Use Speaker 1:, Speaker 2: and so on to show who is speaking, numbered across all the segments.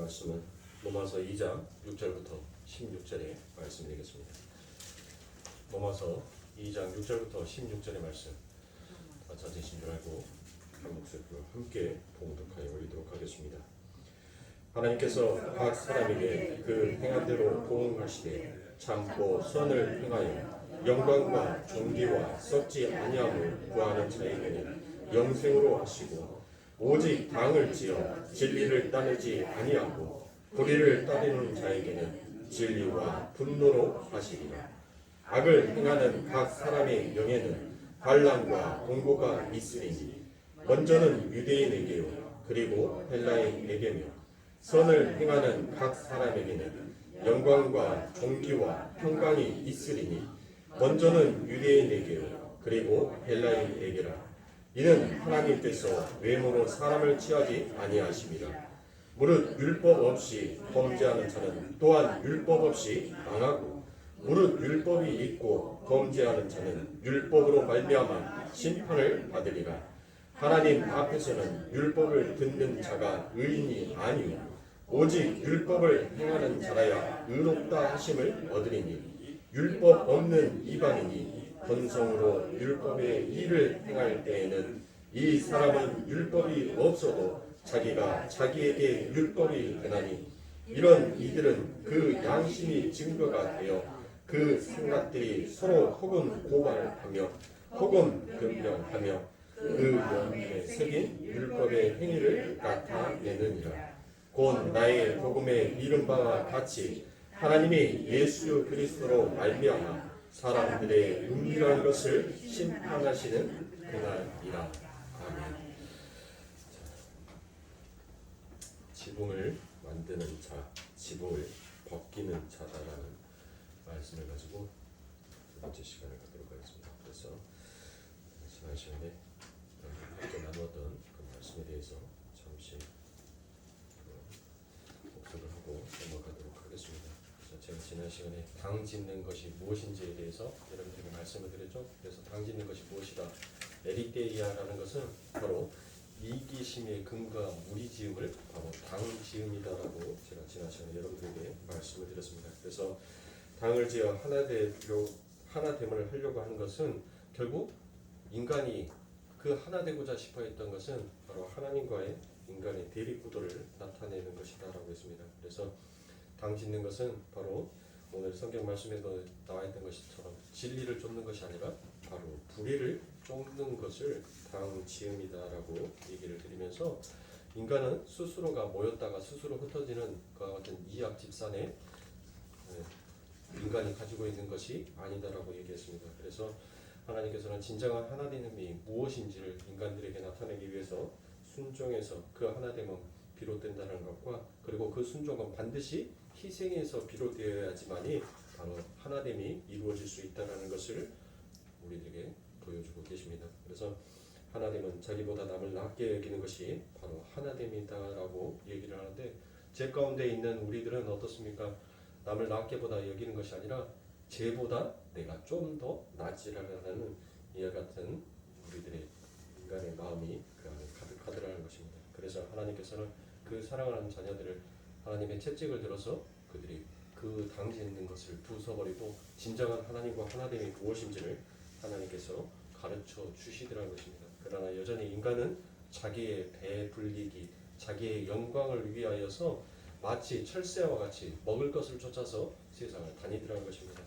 Speaker 1: 말씀은 로마서 2장 6절부터 16절의 말씀을 읽겠습니다. 로마서 2장 6절부터 16절의 말씀 다 찾으신 줄 알고 한 목소리로 함께 봉독하여 올리도록 하겠습니다. 하나님께서 각 사람에게 그 행한 대로 보응하시되 참고 선을 행하여 영광과 존귀와 썩지 아니함을 구하는 자에게는 영생으로 하시고 오직 당을 지어 진리를 따르지 아니하고 불의를 따르는 자에게는 진리와 분노로 하시리라. 악을 행하는 각 사람의 영에는 반란과 공고가 있으리니 먼저는 유대인에게요 그리고 헬라인에게며 선을 행하는 각 사람에게는 영광과 존귀와 평강이 있으리니 먼저는 유대인에게요 그리고 헬라인에게라. 이는 하나님께서 외모로 사람을 취하지 아니하심이라. 무릇 율법 없이 범죄하는 자는 또한 율법 없이 망하고 무릇 율법이 있고 범죄하는 자는 율법으로 말미암아 심판을 받으리라. 하나님 앞에서는 율법을 듣는 자가 의인이 아니요 오직 율법을 행하는 자라야 의롭다 하심을 얻으리니 율법 없는 이방인이 본성으로 율법의 일을 행할 때에는 이 사람은 율법이 없어도 자기가 자기에게 율법이 되나니 이런 이들은 그 양심이 증거가 되어 그 생각들이 서로 혹은 고발하며 혹은 변명하며 그 영에 새긴 율법의 행위를 나타내느니라. 곧 나의 복음에 이른 바와 같이 하나님이 예수 그리스도로 말미암아 사람들의 은밀한 것을 심판하시는 그날이라. 아멘. 지붕을 만드는 자, 지붕을 벗기는 자다라는 말씀을 가지고 두 번째 시간을 갖도록 하겠습니다. 그래서 지난 시간에 함께 나누었던 그 말씀에 대해서 잠시 복습을 하고 넘어가도록 하겠습니다. 제가 지난 시간에 당 짓는 것이 무엇인지에 대해서 여러분들에게 말씀을 드렸죠. 그래서 당 짓는 것이 무엇이다. 에리테이아라는 것은 바로 이기심의 근거와 무리지음을 바로 당지음이다라고 제가 지난 시간에 여러분들에게 말씀을 드렸습니다. 그래서 당을 지어 하나됨을 하려고 하는 것은 결국 인간이 그 하나 되고자 싶어 했던 것은 바로 하나님과의 인간의 대립구도를 나타내는 것이다라고 했습니다. 그래서 당 짓는 것은 바로 오늘 성경 말씀에도 나와 있던 것처럼 진리를 쫓는 것이 아니라 바로 불의를 쫓는 것을 당 지음이다라고 얘기를 드리면서 인간은 스스로가 모였다가 스스로 흩어지는 그와 같은 이악 집산의 인간이 가지고 있는 것이 아니다라고 얘기했습니다. 그래서 하나님께서는 진정한 하나님이 무엇인지를 인간들에게 나타내기 위해서 순종해서 그 하나됨은 비롯된다는 것과 그리고 그 순종은 반드시 희생에서 비롯되어야지만이 바로 하나됨이 이루어질 수 있다는 것을 우리들에게 보여주고 계십니다. 그래서 하나님은 자기보다 남을 낮게 여기는 것이 바로 하나됨이다라고 얘기를 하는데 제 가운데 있는 우리들은 어떻습니까? 남을 낮게 보다 여기는 것이 아니라 쟤보다 내가 좀 더 낫지라는 이와 같은 우리들의 인간의 마음이 그 안에 가득하더라는 것입니다. 그래서 하나님께서는 그 사랑하는 자녀들을 하나님의 채찍을 들어서 그들이 그 당짓는 것을 부숴버리고 진정한 하나님과 하나됨이 무엇인지를 하나님께서 가르쳐 주시더라는 것입니다. 그러나 여전히 인간은 자기의 배불리기, 자기의 영광을 위하여서 마치 철새와 같이 먹을 것을 쫓아서 세상을 다니더라는 것입니다.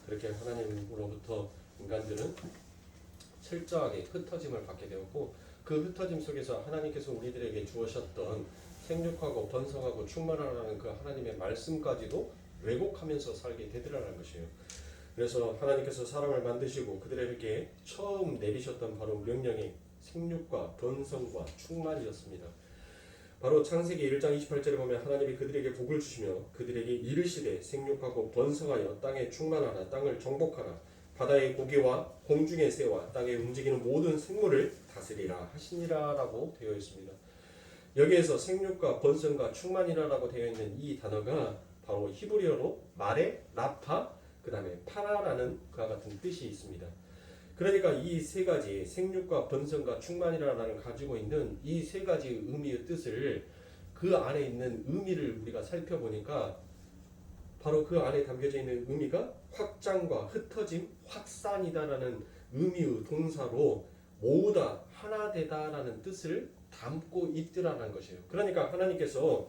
Speaker 1: 그렇게 하나님으로부터 인간들은 철저하게 흩어짐을 받게 되었고 그 흩어짐 속에서 하나님께서 우리들에게 주셨던 생육하고 번성하고 충만하라는 그 하나님의 말씀까지도 왜곡하면서 살게 되더라는 것이에요. 그래서 하나님께서 사람을 만드시고 그들에게 처음 내리셨던 바로 명령이 생육과 번성과 충만이었습니다. 바로 창세기 1장 28절에 보면 하나님이 그들에게 복을 주시며 그들에게 이르시되 생육하고 번성하여 땅에 충만하라 땅을 정복하라 바다의 고기와 공중의 새와 땅에 움직이는 모든 생물을 다스리라 하시니라라고 되어 있습니다. 여기에서 생육과 번성과 충만이라라고 되어 있는 이 단어가 바로 히브리어로 마레, 라파, 그 다음에 파라라는 그와 같은 뜻이 있습니다. 그러니까 이 세 가지 생육과 번성과 충만이라는 가지고 있는 이 세 가지 의미의 뜻을 그 안에 있는 의미를 우리가 살펴보니까 바로 그 안에 담겨져 있는 의미가 확장과 흩어짐, 확산이다라는 의미의 동사로 모으다, 하나 되다라는 뜻을 담고 있더라는 것이에요. 그러니까 하나님께서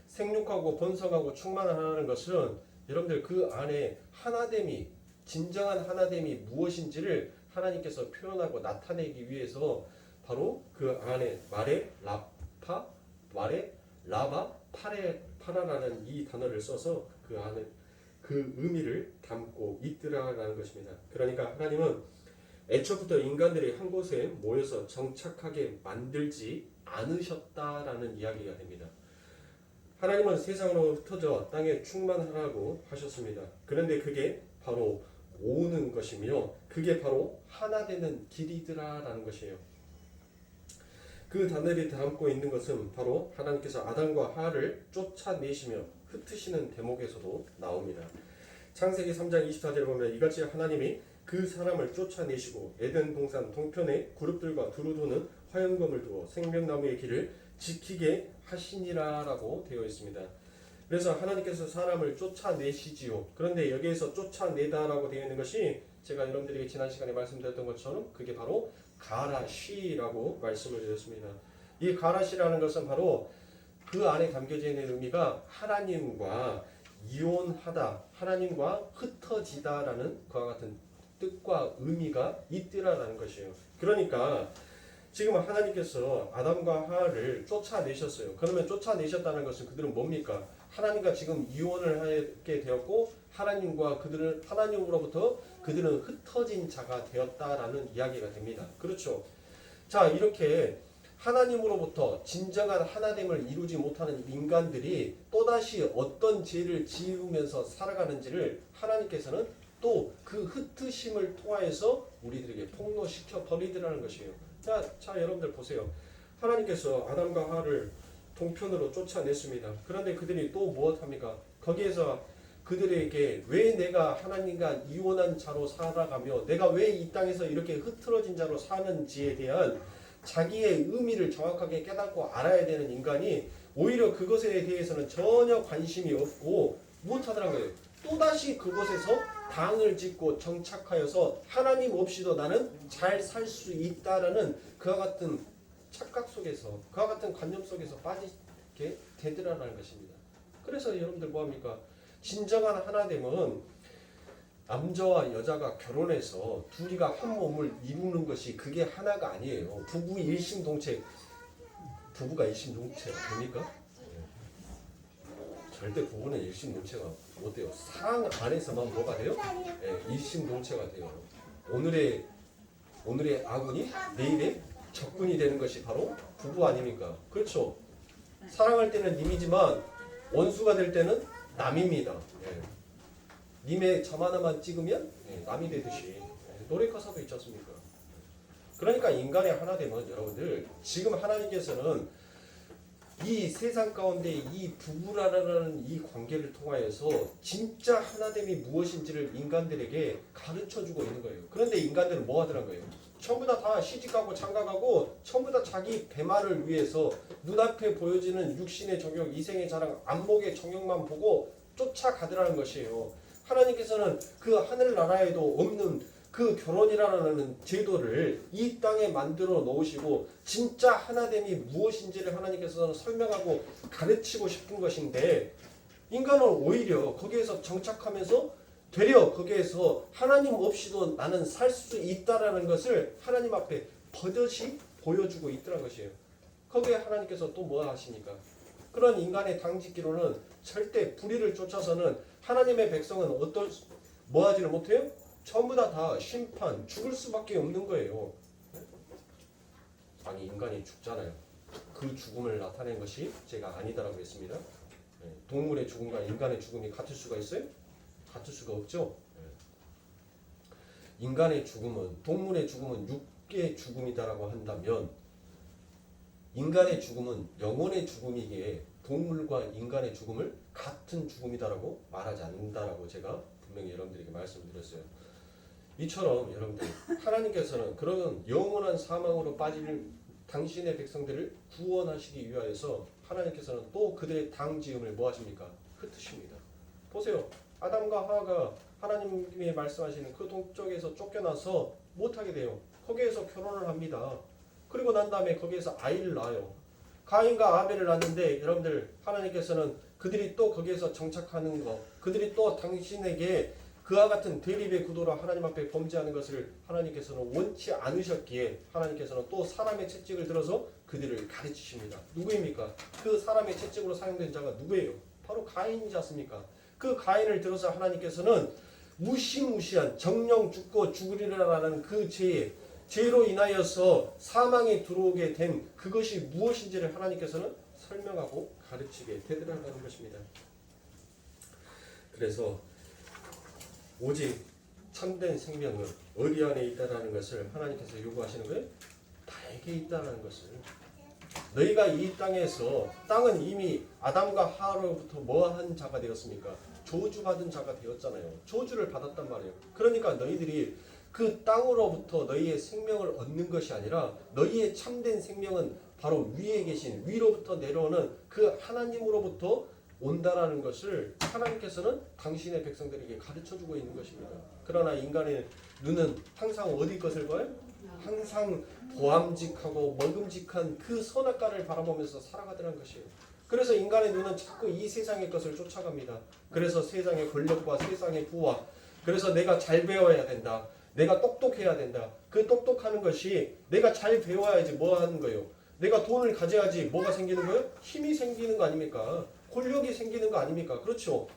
Speaker 1: 생육하고 번성하고 충만하는 것은 여러분들 그 안에 하나됨이, 진정한 하나됨이 무엇인지를 하나님께서 표현하고 나타내기 위해서 바로 그 안에 말에 라파, 말에 라바, 파라라는 이 단어를 써서 그 안에 그 의미를 담고 있더라라는 것입니다. 그러니까 하나님은 애초부터 인간들이 한 곳에 모여서 정착하게 만들지 않으셨다라는 이야기가 됩니다. 하나님은 세상으로 흩어져 땅에 충만하라고 하셨습니다. 그런데 그게 바로 모으는 것이며 그게 바로 하나 되는 길이더라라는 것이에요. 그 단어를 담고 있는 것은 바로 하나님께서 아담과 하와를 쫓아내시며 흩으시는 대목에서도 나옵니다. 창세기 3장 24절에 보면 이같이 하나님이 그 사람을 쫓아내시고 에덴 동산 동편에 그룹들과 두루 도는 화염검을 두어 생명나무의 길을 지키게 하시니라라고 되어 있습니다. 그래서 하나님께서 사람을 쫓아내시지요. 그런데 여기에서 쫓아내다라고 되어 있는 것이 제가 여러분들에게 지난 시간에 말씀드렸던 것처럼 그게 바로 가라시라고 말씀을 드렸습니다. 이 가라시라는 것은 바로 그 안에 담겨져 있는 의미가 하나님과 이혼하다, 하나님과 흩어지다라는 그와 같은 뜻과 의미가 있더라라는 것이에요. 그러니까 지금 하나님께서 아담과 하와를 쫓아내셨어요. 그러면 쫓아내셨다는 것은 그들은 뭡니까? 하나님과 지금 이혼을 하게 되었고 하나님과 그들은 하나님으로부터 그들은 흩어진 자가 되었다라는 이야기가 됩니다. 그렇죠? 자, 이렇게 하나님으로부터 진정한 하나됨을 이루지 못하는 인간들이 또다시 어떤 죄를 지으면서 살아가는지를 하나님께서는 또 그 흩으심을 통하여서 우리들에게 폭로시켜 버리더라는 것이에요. 자, 여러분들 보세요. 하나님께서 아담과 하와를 동편으로 쫓아냈습니다. 그런데 그들이 또 무엇합니까? 거기에서 그들에게 왜 내가 하나님과 이혼한 자로 살아가며 내가 왜 이 땅에서 이렇게 흐트러진 자로 사는지에 대한 자기의 의미를 정확하게 깨닫고 알아야 되는 인간이 오히려 그것에 대해서는 전혀 관심이 없고 무엇하더라고요. 또다시 그곳에서 당을 짓고 정착하여서 하나님 없이도 나는 잘 살 수 있다라는 그와 같은 착각 속에서 그와 같은 관념 속에서 빠지게 되더라는 것입니다. 그래서 여러분들 뭐합니까? 진정한 하나됨은 남자와 여자가 결혼해서 둘이가 한 몸을 이루는 것이 그게 하나가 아니에요. 부부 일심동체. 부부가 일심동체가 됩니까? 절대 부부는 일심동체가 못 돼요. 사랑 안에서만 뭐가 돼요? 일심동체가 돼요. 오늘의 아군이 내일의 적군이 되는 것이 바로 부부 아닙니까? 그렇죠. 사랑할 때는 님이지만 원수가 될 때는 남입니다. 님의 점 하나만 찍으면 남이 되듯이 노래 가사도 있지 않습니까? 그러니까 인간의 하나됨은 여러분들 지금 하나님께서는 이 세상 가운데 이 부부라는 이 관계를 통하여서 진짜 하나됨이 무엇인지를 인간들에게 가르쳐주고 있는 거예요. 그런데 인간들은 뭐 하더란 거예요? 전부 다 시집가고 장가가고 전부 다 자기 배만을 위해서 눈앞에 보여지는 육신의 정욕, 이생의 자랑, 안목의 정욕만 보고 쫓아가더라는 것이에요. 하나님께서는 그 하늘나라에도 없는 그 결혼이라는 제도를 이 땅에 만들어 놓으시고 진짜 하나됨이 무엇인지를 하나님께서는 설명하고 가르치고 싶은 것인데 인간은 오히려 거기에서 정착하면서 되려 거기에서 하나님 없이도 나는 살 수 있다라는 것을 하나님 앞에 버젓이 보여주고 있더란 것이에요. 거기에 하나님께서 또 뭐 하십니까? 그런 인간의 당짓기로는 절대 불의를 쫓아서는 하나님의 백성은 뭐 하지를 못해요? 전부 다 심판, 죽을 수밖에 없는 거예요. 아니 인간이 죽잖아요. 그 죽음을 나타낸 것이 제가 아니다라고 했습니다. 동물의 죽음과 인간의 죽음이 같을 수가 있어요? 같을 수가 없죠. 인간의 죽음은 동물의 죽음은 육의 죽음이다라고 한다면 인간의 죽음은 영혼의 죽음이기에 동물과 인간의 죽음을 같은 죽음이다라고 말하지 않는다라고 제가 분명히 여러분들에게 말씀드렸어요. 이처럼 여러분들 하나님께서는 그런 영원한 사망으로 빠질 당신의 백성들을 구원하시기 위하여서 하나님께서는 또 그들의 당지음을 뭐 하십니까? 흩으십니다. 보세요. 아담과 하와가 하나님이 말씀하시는 그 동쪽에서 쫓겨나서 못하게 돼요. 거기에서 결혼을 합니다. 그리고 난 다음에 거기에서 아이를 낳아요. 가인과 아벨을 낳는데 여러분들 하나님께서는 그들이 또 거기에서 정착하는 것, 그들이 또 당신에게 그와 같은 대립의 구도로 하나님 앞에 범죄하는 것을 하나님께서는 원치 않으셨기에 하나님께서는 또 사람의 채찍을 들어서 그들을 가르치십니다. 누구입니까? 그 사람의 채찍으로 사용된 자가 누구예요? 바로 가인이지 않습니까? 그 가인을 들어서 하나님께서는 무시무시한 정령 죽고 죽으리라라는 그 죄로 인하여서 사망에 들어오게 된 그것이 무엇인지를 하나님께서는 설명하고 가르치게 되더라는 것입니다. 그래서 오직 참된 생명은 어디 안에 있다라는 것을 하나님께서 요구하시는 거예요? 나에게 있다라는 것을. 너희가 이 땅에서 땅은 이미 아담과 하와로부터 뭐한 자가 되었습니까? 저주받은 자가 되었잖아요. 저주를 받았단 말이에요. 그러니까 너희들이 그 땅으로부터 너희의 생명을 얻는 것이 아니라 너희의 참된 생명은 바로 위에 계신 위로부터 내려오는 그 하나님으로부터 온다라는 것을 하나님께서는 당신의 백성들에게 가르쳐주고 있는 것입니다. 그러나 인간의 눈은 항상 어디 것을 봐요? 항상 보암직하고 먹음직한 그 선악과를 바라보면서 살아가더라는 것이에요. 그래서 인간의 눈은 자꾸 이 세상의 것을 쫓아갑니다. 그래서 세상의 권력과 세상의 부와 그래서 내가 잘 배워야 된다. 내가 똑똑해야 된다. 그 똑똑하는 것이 내가 잘 배워야지 뭐 하는 거예요? 내가 돈을 가져야지 뭐가 생기는 거예요? 힘이 생기는 거 아닙니까? 권력이 생기는 거 아닙니까? 그렇죠.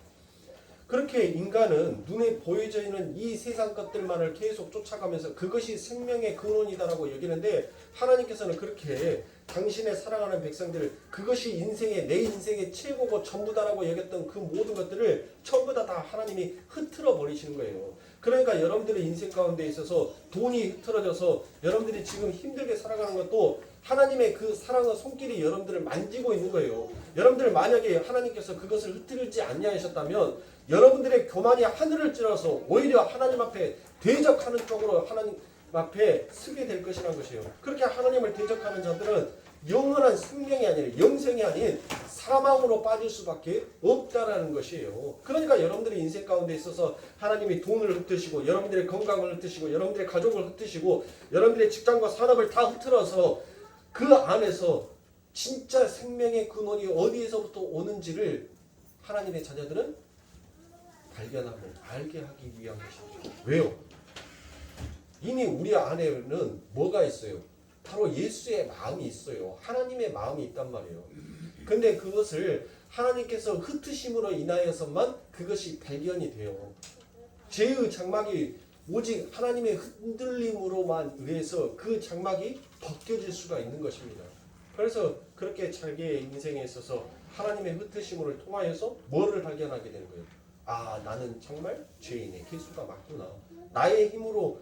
Speaker 1: 그렇게 인간은 눈에 보여져 있는 이 세상 것들만을 계속 쫓아가면서 그것이 생명의 근원이다라고 여기는데 하나님께서는 그렇게 당신의 사랑하는 백성들 그것이 내 인생의 최고고 전부다라고 여겼던 그 모든 것들을 전부 다 하나님이 흐트러 버리시는 거예요. 그러니까 여러분들의 인생 가운데 있어서 돈이 흐트러져서 여러분들이 지금 힘들게 살아가는 것도 하나님의 그 사랑의 손길이 여러분들을 만지고 있는 거예요. 여러분들 만약에 하나님께서 그것을 흐트리지 아니하셨다면 여러분들의 교만이 하늘을 찌르서 오히려 하나님 앞에 대적하는 쪽으로 하나님 앞에 서게 될 것이라는 것이에요. 그렇게 하나님을 대적하는 자들은 영원한 생명이 아니라 영생이 아닌 사망으로 빠질 수밖에 없다라는 것이에요. 그러니까 여러분들의 인생 가운데 있어서 하나님이 돈을 흩으시고 여러분들의 건강을 흩으시고 여러분들의 가족을 흩으시고 여러분들의 직장과 산업을 다 흐트러서 그 안에서 진짜 생명의 근원이 어디에서부터 오는지를 하나님의 자녀들은 발견하고 알게 하기 위한 것입니다. 왜요? 이미 우리 안에는 뭐가 있어요? 바로 예수의 마음이 있어요. 하나님의 마음이 있단 말이에요. 근데 그것을 하나님께서 흩으심으로 인하여서만 그것이 발견이 돼요. 죄의 장막이 오직 하나님의 흔들림으로만 의해서 그 장막이 벗겨질 수가 있는 것입니다. 그래서 그렇게 자기의 인생에 있어서 하나님의 흩으심을 통하여서 뭐를 발견하게 되는 거예요? 아, 나는 정말 죄인의 개수가 맞구나. 나의 힘으로,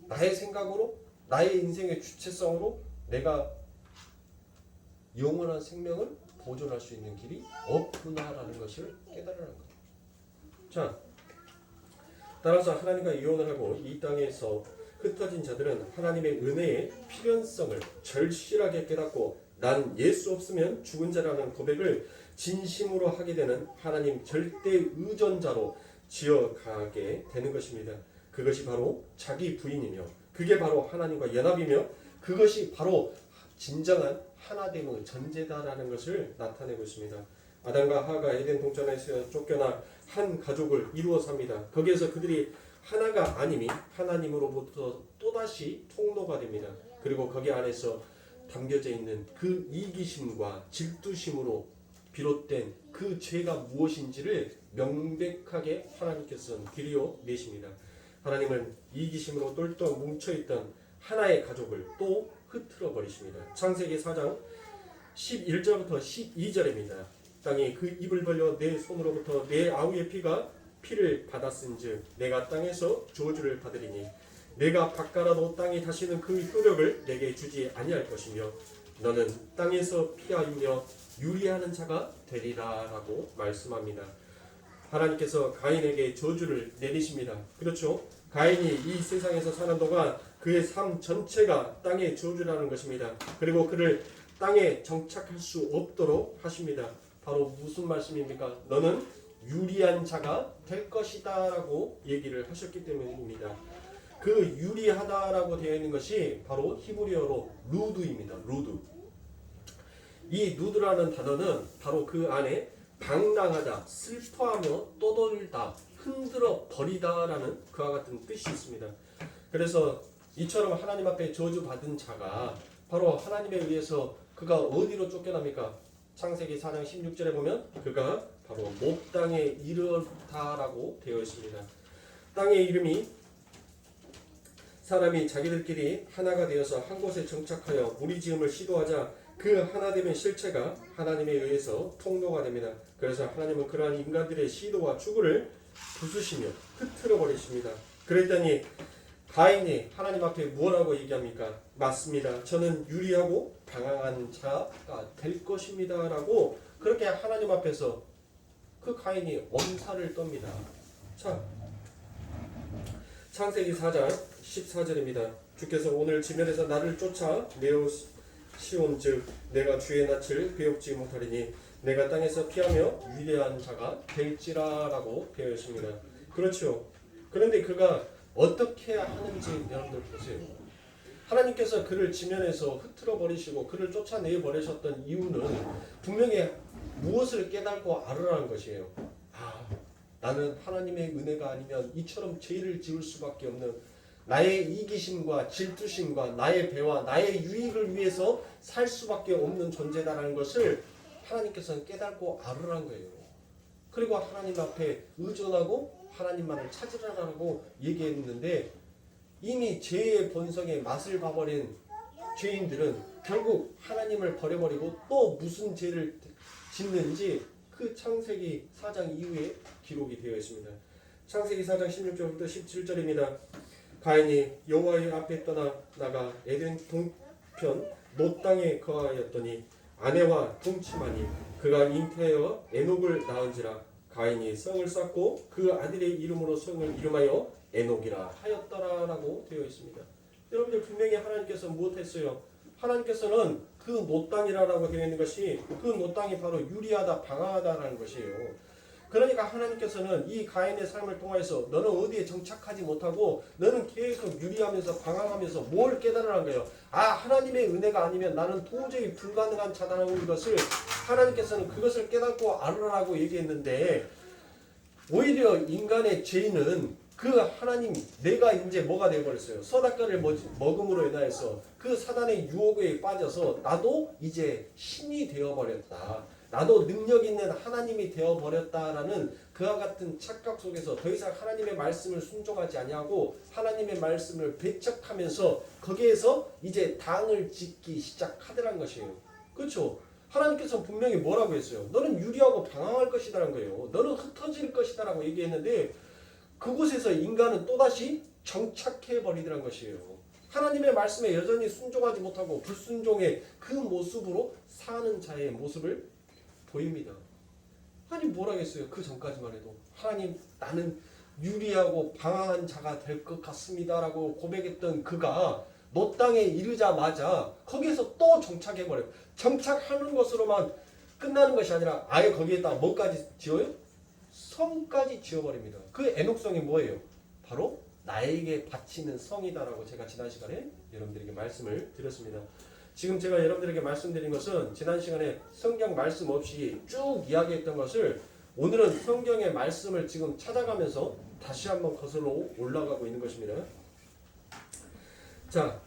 Speaker 1: 나의 생각으로, 나의 인생의 주체성으로 내가 영원한 생명을 보존할 수 있는 길이 없구나라는 것을 깨달으라는 거예요. 자, 따라서 하나님과 이혼을 하고 이 땅에서 흩어진 자들은 하나님의 은혜의 필연성을 절실하게 깨닫고 난 예수 없으면 죽은 자라는 고백을 진심으로 하게 되는 하나님 절대 의존자로 지어가게 되는 것입니다. 그것이 바로 자기 부인이며 그게 바로 하나님과 연합이며 그것이 바로 진정한 하나됨의 전제다라는 것을 나타내고 있습니다. 아담과 하와가 에덴 동산에서 쫓겨나 한 가족을 이루어 삽니다. 거기에서 그들이 하나가 아님이 하나님으로부터 또다시 통로가 됩니다. 그리고 거기 안에서 담겨져 있는 그 이기심과 질투심으로 비롯된 그 죄가 무엇인지를 명백하게 하나님께서는 들여내십니다. 하나님은 이기심으로 똘똘 뭉쳐있던 하나의 가족을 또 흐트러 버리십니다. 창세기 4장 11절부터 12절입니다. 땅이 그 입을 벌려 내 손으로부터 내 아우의 피를 받았은즉 내가 땅에서 저주를 받으리니 내가 밭갈아도 땅이 다시는 그 효력을 내게 주지 아니할 것이며 너는 땅에서 피하이며 유리하는 자가 되리라 라고 말씀합니다. 하나님께서 가인에게 저주를 내리십니다. 그렇죠? 가인이 이 세상에서 사는 동안 그의 삶 전체가 땅의 저주라는 것입니다. 그리고 그를 땅에 정착할 수 없도록 하십니다. 바로 무슨 말씀입니까? 너는 유리한 자가 될 것이다 라고 얘기를 하셨기 때문입니다. 그 유리하다라고 되어 있는 것이 바로 히브리어로 루드입니다. 루드. 이 루드라는 단어는 바로 그 안에 방랑하다, 슬퍼하며 떠돌다, 흔들어 버리다라는 그와 같은 뜻이 있습니다. 그래서 이처럼 하나님 앞에 저주받은 자가 바로 하나님에 의해서 그가 어디로 쫓겨납니까? 창세기 4장 16절에 보면 그가 바로 못 땅에 이르다라고 되어 있습니다. 땅의 이름이 사람이 자기들끼리 하나가 되어서 한 곳에 정착하여 무리지음을 시도하자 그 하나됨의 실체가 하나님에 의해서 통로가 됩니다. 그래서 하나님은 그러한 인간들의 시도와 추구를 부수시며 흐트러 버리십니다. 그랬더니 가인이 하나님 앞에 뭐라고 얘기합니까? 맞습니다. 저는 유리하고 방황한 자가 될 것입니다. 라고 그렇게 하나님 앞에서 그 가인이 엄살을 떱니다. 자, 창세기 4장 14절입니다. 주께서 오늘 지면에서 나를 쫓아 매우 시온즉 내가 주의 낯을 배웁지 못하리니 내가 땅에서 피하며 위대한 자가 될지라라고 되어 있습니다. 그렇죠. 그런데 그가 어떻게 하는지 여러분들 보세요. 하나님께서 그를 지면에서 흐트러 버리시고 그를 쫓아내 버리셨던 이유는 분명히 무엇을 깨닫고 알으라는 것이에요. 나는 하나님의 은혜가 아니면 이처럼 죄를 지을 수밖에 없는, 나의 이기심과 질투심과 나의 배와 나의 유익을 위해서 살 수밖에 없는 존재다라는 것을 하나님께서는 깨닫고 알으라는 거예요. 그리고 하나님 앞에 의존하고 하나님만을 찾으라고 얘기했는데 이미 죄의 본성의 맛을 봐버린 죄인들은 결국 하나님을 버려버리고 또 무슨 죄를 짓는지 그 창세기 4장 이후에 기록이 되어 있습니다. 창세기 4장 16절부터 17절입니다. 가인이 여호와의 앞에 떠나 나가 에덴 동편 롯 땅에 거하였더니 아내와 동침하니 그가 잉태하여 에녹을 낳은지라. 가인이 성을 쌓고 그 아들의 이름으로 성을 이름하여 에녹이라 하였더라라고 되어 있습니다. 여러분들 분명히 하나님께서 무엇했어요? 하나님께서는 그 롯 땅이라고 되어 있는 것이 그 롯 땅이 바로 유리하다, 방황하다라는 것이에요. 그러니까 하나님께서는 이 가인의 삶을 통해서 너는 어디에 정착하지 못하고 너는 계속 유리하면서 방황하면서 뭘 깨달으라는 거예요. 하나님의 은혜가 아니면 나는 도저히 불가능한 자다라는 것을 하나님께서는 그것을 깨닫고 알으라고 얘기했는데 오히려 인간의 죄는 그 하나님 내가 이제 뭐가 되어버렸어요. 선악과를 먹음으로 인하여서 그 사단의 유혹에 빠져서 나도 이제 신이 되어버렸다. 나도 능력 있는 하나님이 되어버렸다라는 그와 같은 착각 속에서 더 이상 하나님의 말씀을 순종하지 아니하고 하나님의 말씀을 배척하면서 거기에서 이제 당을 짓기 시작하더란 것이에요. 그렇죠? 하나님께서 분명히 뭐라고 했어요? 너는 유리하고 방황할 것이다라는 거예요. 너는 흩어질 것이다라고 얘기했는데 그곳에서 인간은 또다시 정착해버리더란 것이에요. 하나님의 말씀에 여전히 순종하지 못하고 불순종의 그 모습으로 사는 자의 모습을 보입니다. 하나님 뭐라겠어요? 그 전까지만 해도 하나님 나는 유리하고 방황한 자가 될 것 같습니다 라고 고백했던 그가 롯 땅에 이르자마자 거기에서 또 정착해버려요. 정착하는 것으로만 끝나는 것이 아니라 아예 거기에다 뭐까지 지어요? 성까지 지어버립니다. 그 에녹성이 뭐예요? 바로 나에게 바치는 성이다라고 제가 지난 시간에 여러분들에게 말씀을 드렸습니다. 지금 제가 여러분들에게 말씀드린 것은 지난 시간에 성경 말씀 없이 쭉 이야기했던 것을 오늘은 성경의 말씀을 지금 찾아가면서 다시 한번 거슬러 올라가고 있는 것입니다. 자,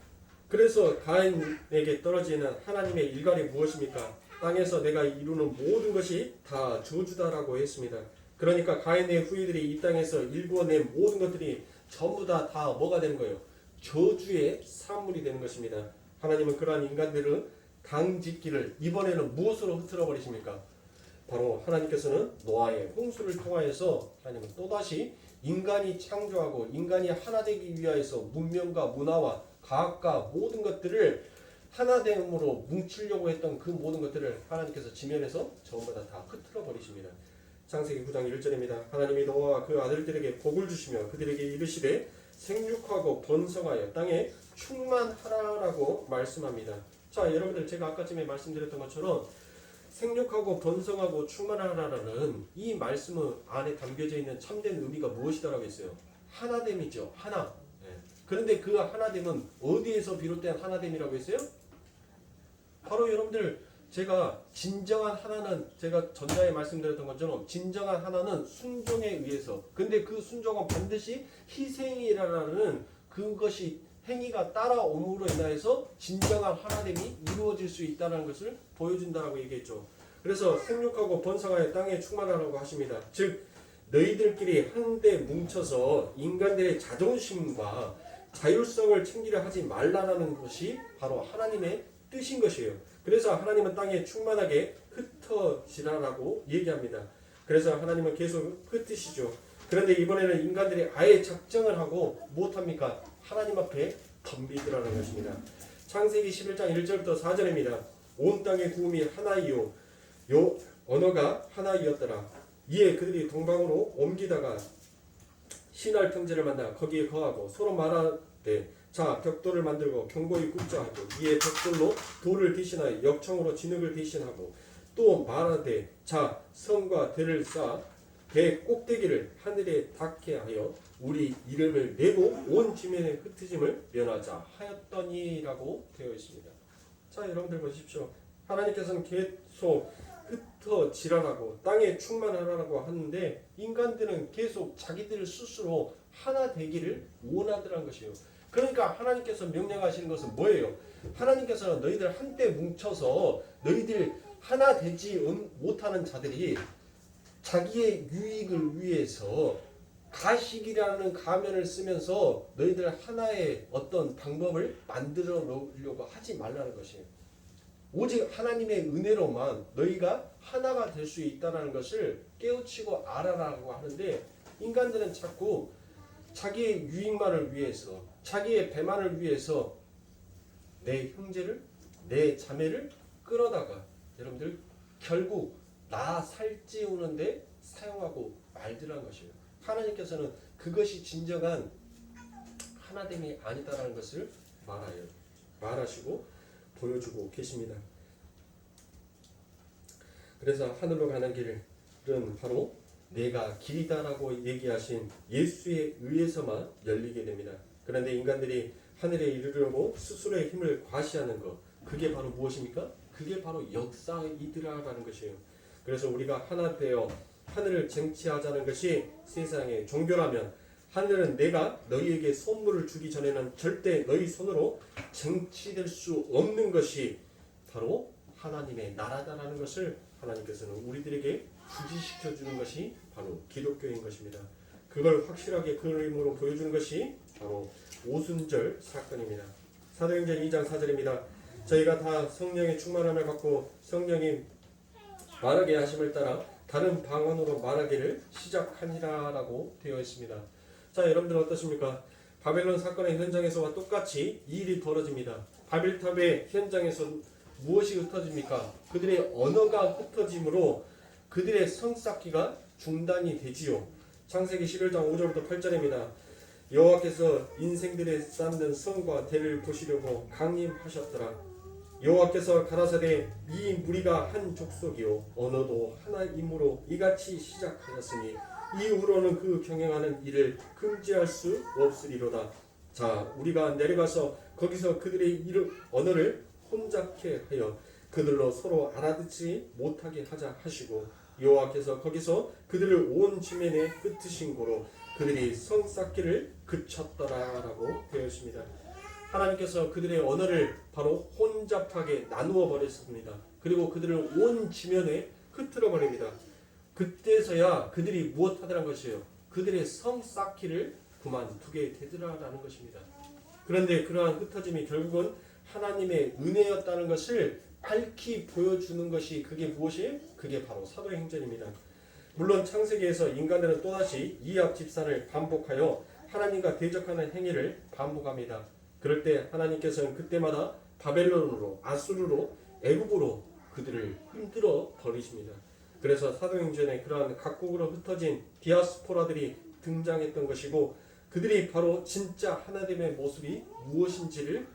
Speaker 1: 그래서 가인에게 떨어지는 하나님의 일갈이 무엇입니까? 땅에서 내가 이루는 모든 것이 다 저주다라고 했습니다. 그러니까 가인의 후예들이 이 땅에서 일구어낸 모든 것들이 전부 다 뭐가 되는 거예요? 저주의 산물이 되는 것입니다. 하나님은 그러한 인간들을 당짓기를 이번에는 무엇으로 흐트러 버리십니까? 바로 하나님께서는 노아의 홍수를 통하여서 하나님은 또다시 인간이 창조하고 인간이 하나 되기 위하여서 문명과 문화와 과학과 모든 것들을 하나됨으로 뭉치려고 했던 그 모든 것들을 하나님께서 지면에서 전부 다 흐트러 버리십니다. 창세기 9장 1절입니다. 하나님이 노아와 그 아들들에게 복을 주시며 그들에게 이르시되 생육하고 번성하여 땅에 충만하라라고 말씀합니다. 자, 여러분들 제가 아까쯤에 말씀드렸던 것처럼 생육하고 번성하고 충만하라는 이 말씀 안에 담겨져 있는 참된 의미가 무엇이다라고 했어요? 하나됨이죠. 하나. 예. 그런데 그 하나됨은 어디에서 비롯된 하나됨이라고 했어요? 바로 여러분들 제가 진정한 하나는 제가 전자에 말씀드렸던 것처럼 진정한 하나는 순종에 의해서, 근데 그 순종은 반드시 희생이라는 그것이 행위가 따라옴으로 인하여서 진정한 하나됨이 이루어질 수 있다는 것을 보여준다라고 얘기했죠. 그래서 생육하고 번성하여 땅에 충만하라고 하십니다. 즉 너희들끼리 한데 뭉쳐서 인간들의 자존심과 자율성을 챙기려 하지 말라라는 것이 바로 하나님의 뜻인 것이에요. 그래서 하나님은 땅에 충만하게 흩어지라라고 얘기합니다. 그래서 하나님은 계속 흩으시죠. 그런데 이번에는 인간들이 아예 작정을 하고 못합니까? 하나님 앞에 덤비더라는 것입니다. 창세기 11장 1절부터 4절입니다. 온 땅의 구음이 하나이요 요 언어가 하나이었더라. 이에 그들이 동방으로 옮기다가 신할 평지를 만나 거기에 거하고 서로 말하되 자 벽돌을 만들고 견고히 굽자 하고 이에 벽돌로 돌을 대신하여 역청으로 진흙을 대신하고 또 말하되 자 성과 대를 쌓아 배 꼭대기를 하늘에 닿게 하여 우리 이름을 내고 온 지면의 흩어짐을 면하자 하였더니라고 되어 있습니다. 자 여러분들 보십시오. 하나님께서는 계속 흩어지라라고 땅에 충만하라고 하는데 인간들은 계속 자기들 스스로 하나 되기를 원하더란 것이에요. 그러니까 하나님께서 명령하시는 것은 뭐예요? 하나님께서는 너희들 한때 뭉쳐서 너희들 하나 되지 못하는 자들이 자기의 유익을 위해서 가식이라는 가면을 쓰면서 너희들 하나의 어떤 방법을 만들어 놓으려고 하지 말라는 것이에요. 오직 하나님의 은혜로만 너희가 하나가 될 수 있다는 것을 깨우치고 알아라고 하는데 인간들은 자꾸 자기의 유익만을 위해서 자기의 배만을 위해서 내 형제를 내 자매를 끌어다가 여러분들 결국 나 살찌우는데 사용하고 말더란 것이에요. 하나님께서는 그것이 진정한 하나됨이 아니다라는 것을 말하시고 보여주고 계십니다. 그래서 하늘로 가는 길은 바로 내가 길이다라고 얘기하신 예수에 의해서만 열리게 됩니다. 그런데 인간들이 하늘에 이르려고 스스로의 힘을 과시하는 것, 그게 바로 무엇입니까? 그게 바로 역사이더라라는 것이에요. 그래서 우리가 하나 되어 하늘을 쟁취하자는 것이 세상의 종교라면 하늘은 내가 너희에게 선물을 주기 전에는 절대 너희 손으로 쟁취될 수 없는 것이 바로 하나님의 나라다라는 것을 하나님께서는 우리들에게 주지시켜 주는 것이 바로 기독교인 것입니다. 그걸 확실하게 그림으로 보여주는 것이 바로 오순절 사건입니다. 사도행전 2장 4절입니다. 저희가 다 성령의 충만함을 받고 성령이 말하게 하심을 따라 다른 방언으로 말하기를 시작하니라라고 되어 있습니다. 자 여러분들 어떠십니까? 바벨론 사건의 현장에서와 똑같이 이 일이 벌어집니다. 바벨탑의 현장에서 무엇이 흩어집니까? 그들의 언어가 흩어짐으로 그들의 성 쌓기가 중단이 되지요. 창세기 11장 5절부터 8절입니다. 여호와께서 인생들의 쌓는 성과 대를 보시려고 강림하셨더라. 여호와께서 가라사대 이 무리가 한 족속이요 언어도 하나이므로 이같이 시작하였으니 이후로는 그 경영하는 일을 금지할 수 없으리로다. 자 우리가 내려가서 거기서 그들의 언어를 혼잡케 하여 그들로 서로 알아듣지 못하게 하자 하시고 여호와께서 거기서 그들을 온 지면에 흩으신 고로 그들이 성 쌓기를 그쳤더라라고 되어 있습니다. 하나님께서 그들의 언어를 바로 혼잡하게 나누어 버렸습니다. 그리고 그들을 온 지면에 흩트러 버립니다. 그때서야 그들이 무엇 하더란 것이에요? 그들의 성 쌓기를 그만두게 되더라라는 것입니다. 그런데 그러한 흩어짐이 결국은 하나님의 은혜였다는 것을 밝히 보여주는 것이 그게 무엇이에요? 그게 바로 사도행전입니다. 물론 창세기에서 인간들은 또다시 이합 집산을 반복하여 하나님과 대적하는 행위를 반복합니다. 그럴 때 하나님께서는 그때마다 바벨론으로 아수르로 애굽으로 그들을 흔들어 버리십니다. 그래서 사도행전에 그러한 각국으로 흩어진 디아스포라들이 등장했던 것이고 그들이 바로 진짜 하나님의 모습이 무엇인지를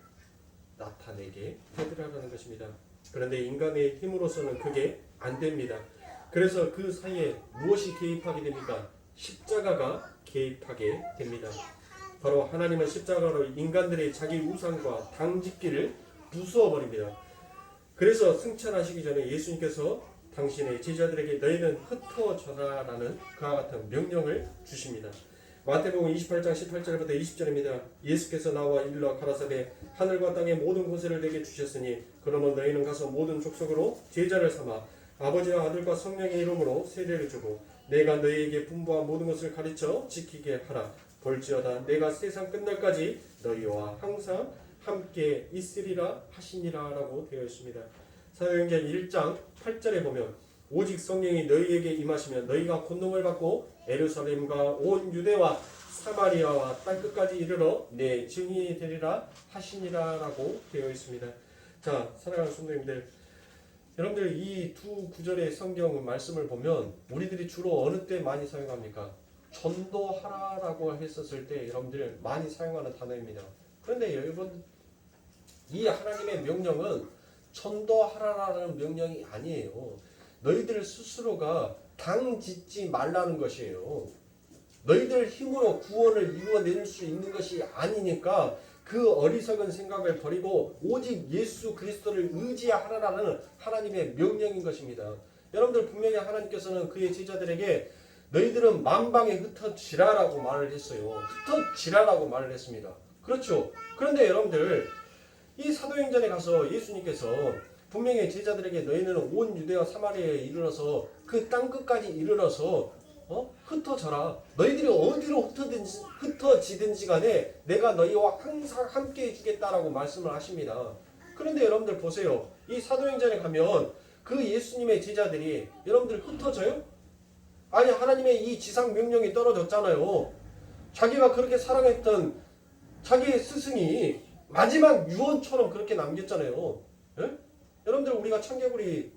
Speaker 1: 나타내게 되더라는 것입니다. 그런데 인간의 힘으로서는 그게 안 됩니다. 그래서 그 사이에 무엇이 개입하게 됩니까? 십자가가 개입하게 됩니다. 바로 하나님은 십자가로 인간들의 자기 우상과 당짓기를 부수어버립니다. 그래서 승천하시기 전에 예수님께서 당신의 제자들에게 너희는 흩어져라라는 그와 같은 명령을 주십니다. 마태복음 28장 18절부터 20절입니다. 예수께서 나와 일러 가라사대 하늘과 땅의 모든 권세를 내게 주셨으니 그러면 너희는 가서 모든 족속으로 제자를 삼아 아버지와 아들과 성령의 이름으로 세례를 주고 내가 너희에게 분부한 모든 것을 가르쳐 지키게 하라. 볼지어다 내가 세상 끝날까지 너희와 항상 함께 있으리라 하시니라 라고 되어 있습니다. 사도행전 1장 8절에 보면 오직 성령이 너희에게 임하시면 너희가 권능을 받고 예루살렘과 온 유대와 사마리아와 땅끝까지 이르러 내 증인이 되리라 하시니라 라고 되어 있습니다. 자, 사랑하는 성도님들, 여러분들 이 두 구절의 성경 말씀을 보면 우리들이 주로 어느 때 많이 사용합니까? 전도하라라고 했었을 때 여러분들 많이 사용하는 단어입니다. 그런데 여러분, 이 하나님의 명령은 전도하라라는 명령이 아니에요. 너희들 스스로가 당 짓지 말라는 것이에요. 너희들 힘으로 구원을 이루어낼 수 있는 것이 아니니까 그 어리석은 생각을 버리고 오직 예수 그리스도를 의지하라라는 하나님의 명령인 것입니다. 여러분들 분명히 하나님께서는 그의 제자들에게 너희들은 만방에 흩어지라라고 말을 했어요. 흩어지라라고 말을 했습니다. 그렇죠. 그런데 여러분들 이 사도행전에 가서 예수님께서 분명히 제자들에게 너희는 온 유대와 사마리아에 이르러서 그 땅끝까지 이르러서 흩어져라. 너희들이 어디로 흩어지든지 간에 내가 너희와 항상 함께 해주겠다라고 말씀을 하십니다. 그런데 여러분들 보세요. 이 사도행전에 가면 그 예수님의 제자들이 여러분들 흩어져요? 아니, 하나님의 이 지상 명령이 떨어졌잖아요. 자기가 그렇게 사랑했던 자기의 스승이 마지막 유언처럼 그렇게 남겼잖아요. 예? 여러분들 우리가 청개구리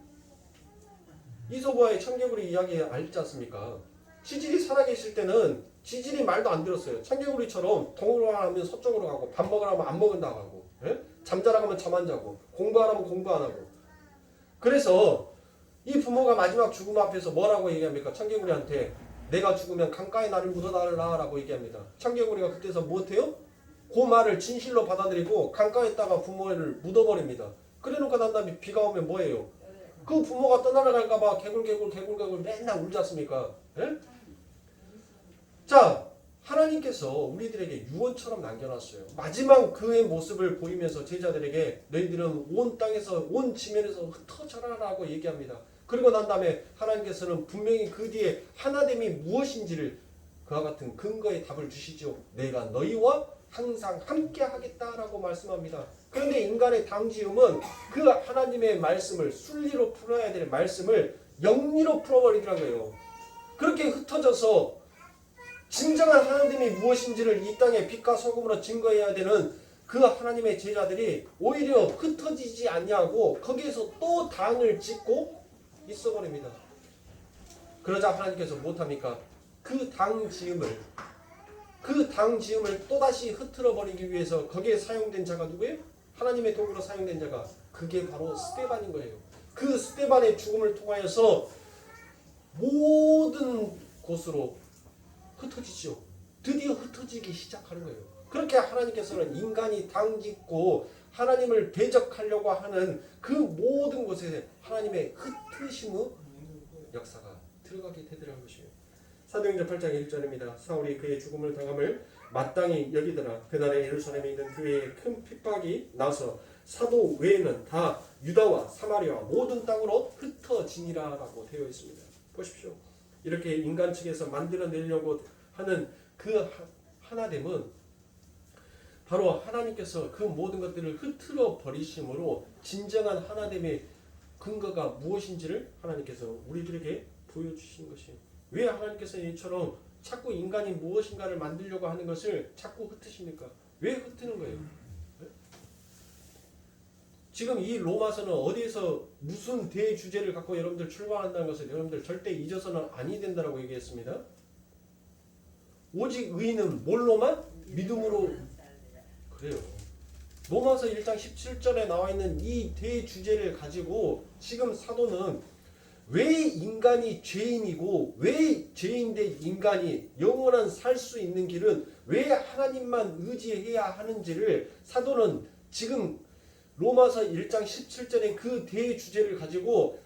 Speaker 1: 이소부와의 청개구리 이야기 알지 않습니까? 지질이 살아계실 때는 지질이 말도 안 들었어요. 청개구리처럼 동으로 하면 서쪽으로 가고 밥 먹으라 하면 안 먹는다고 하고 예? 잠자라 하면 잠 안 자고 공부하라면 공부 안 하고. 그래서 이 부모가 마지막 죽음 앞에서 뭐라고 얘기합니까? 청개구리한테 내가 죽으면 강가에 나를 묻어달라라고 얘기합니다. 청개구리가 그때서 못해요? 그 말을 진실로 받아들이고 강가에다가 부모를 묻어버립니다. 그래놓고 난 다음에 비가 오면 뭐예요? 그 부모가 떠나갈까봐 개굴개굴 맨날 울지 않습니까? 예? 자, 하나님께서 우리들에게 유언처럼 남겨놨어요. 마지막 그의 모습을 보이면서 제자들에게 너희들은 온 땅에서 온 지면에서 흩어져라라고 얘기합니다. 그리고 난 다음에 하나님께서는 분명히 그 뒤에 하나됨이 무엇인지를 그와 같은 근거의 답을 주시죠. 내가 너희와 항상 함께 하겠다라고 말씀합니다. 그런데 인간의 당지음은 그 하나님의 말씀을 순리로 풀어야 될 말씀을 영리로 풀어버리더라는 거예요. 그렇게 흩어져서 진정한 하나님이 무엇인지를 이 땅에 빛과 소금으로 증거해야 되는 그 하나님의 제자들이 오히려 흩어지지 않냐고 거기에서 또 당을 짓고 있어버립니다. 그러자 하나님께서 못합니까? 그 당 지음을 또다시 흐트러버리기 위해서 거기에 사용된 자가 누구예요? 하나님의 도구로 사용된 자가 그게 바로 스데반인 거예요. 그 스데반의 죽음을 통하여서 모든 곳으로 흩어지죠. 드디어 흩어지기 시작하는 거예요. 그렇게 하나님께서는 인간이 당짓고 하나님을 대적하려고 하는 그 모든 곳에 하나님의 흩으심의 역사가 들어가게 되더라는 것이에요. 사도행전 8장 1절입니다. 사울이 그의 죽음을 당함을 마땅히 여기더라. 그날에 예루살렘에 있는 교회에 큰 핍박이 나서 사도 외에는 다 유다와 사마리아 모든 땅으로 흩어지니라 라고 되어 있습니다. 보십시오. 이렇게 인간 측에서 만들어내려고 하는 그 하나됨은 바로 하나님께서 그 모든 것들을 흐트러 버리심으로 진정한 하나됨의 근거가 무엇인지를 하나님께서 우리들에게 보여주시는 것이에요. 왜 하나님께서 이처럼 자꾸 인간이 무엇인가를 만들려고 하는 것을 자꾸 흩으십니까? 왜 흩트는 거예요? 지금 이 로마서는 어디에서 무슨 대주제를 갖고 여러분들 출발한다는 것을 여러분들 절대 잊어서는 아니 된다라고 얘기했습니다. 오직 의인은 뭘로만? 믿음으로. 그래요. 로마서 1장 17절에 나와 있는 이 대주제를 가지고 지금 사도는 왜 인간이 죄인이고 왜 죄인 된 인간이 영원한 살 수 있는 길은 왜 하나님만 의지해야 하는지를 사도는 지금 로마서 1장 17절의 그 대주제를 가지고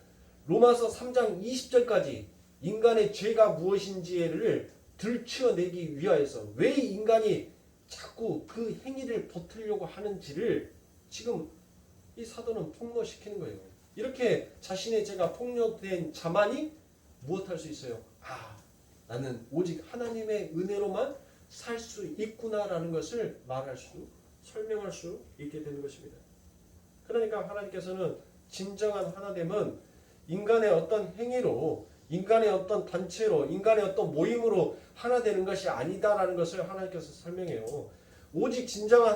Speaker 1: 로마서 3장 20절까지 인간의 죄가 무엇인지를 들추어내기 위하여서 왜 인간이 자꾸 그 행위를 버티려고 하는지를 지금 이 사도는 폭로시키는 거예요. 이렇게 자신의 죄가 폭로된 자만이 무엇할 수 있어요? 나는 오직 하나님의 은혜로만 살 수 있구나라는 것을 말할 수, 설명할 수 있게 되는 것입니다. 그러니까 하나님께서는 진정한 하나됨은 인간의 어떤 행위로, 인간의 어떤 단체로, 인간의 어떤 모임으로 하나 되는 것이 아니다라는 것을 하나님께서 설명해요. 오직 진정한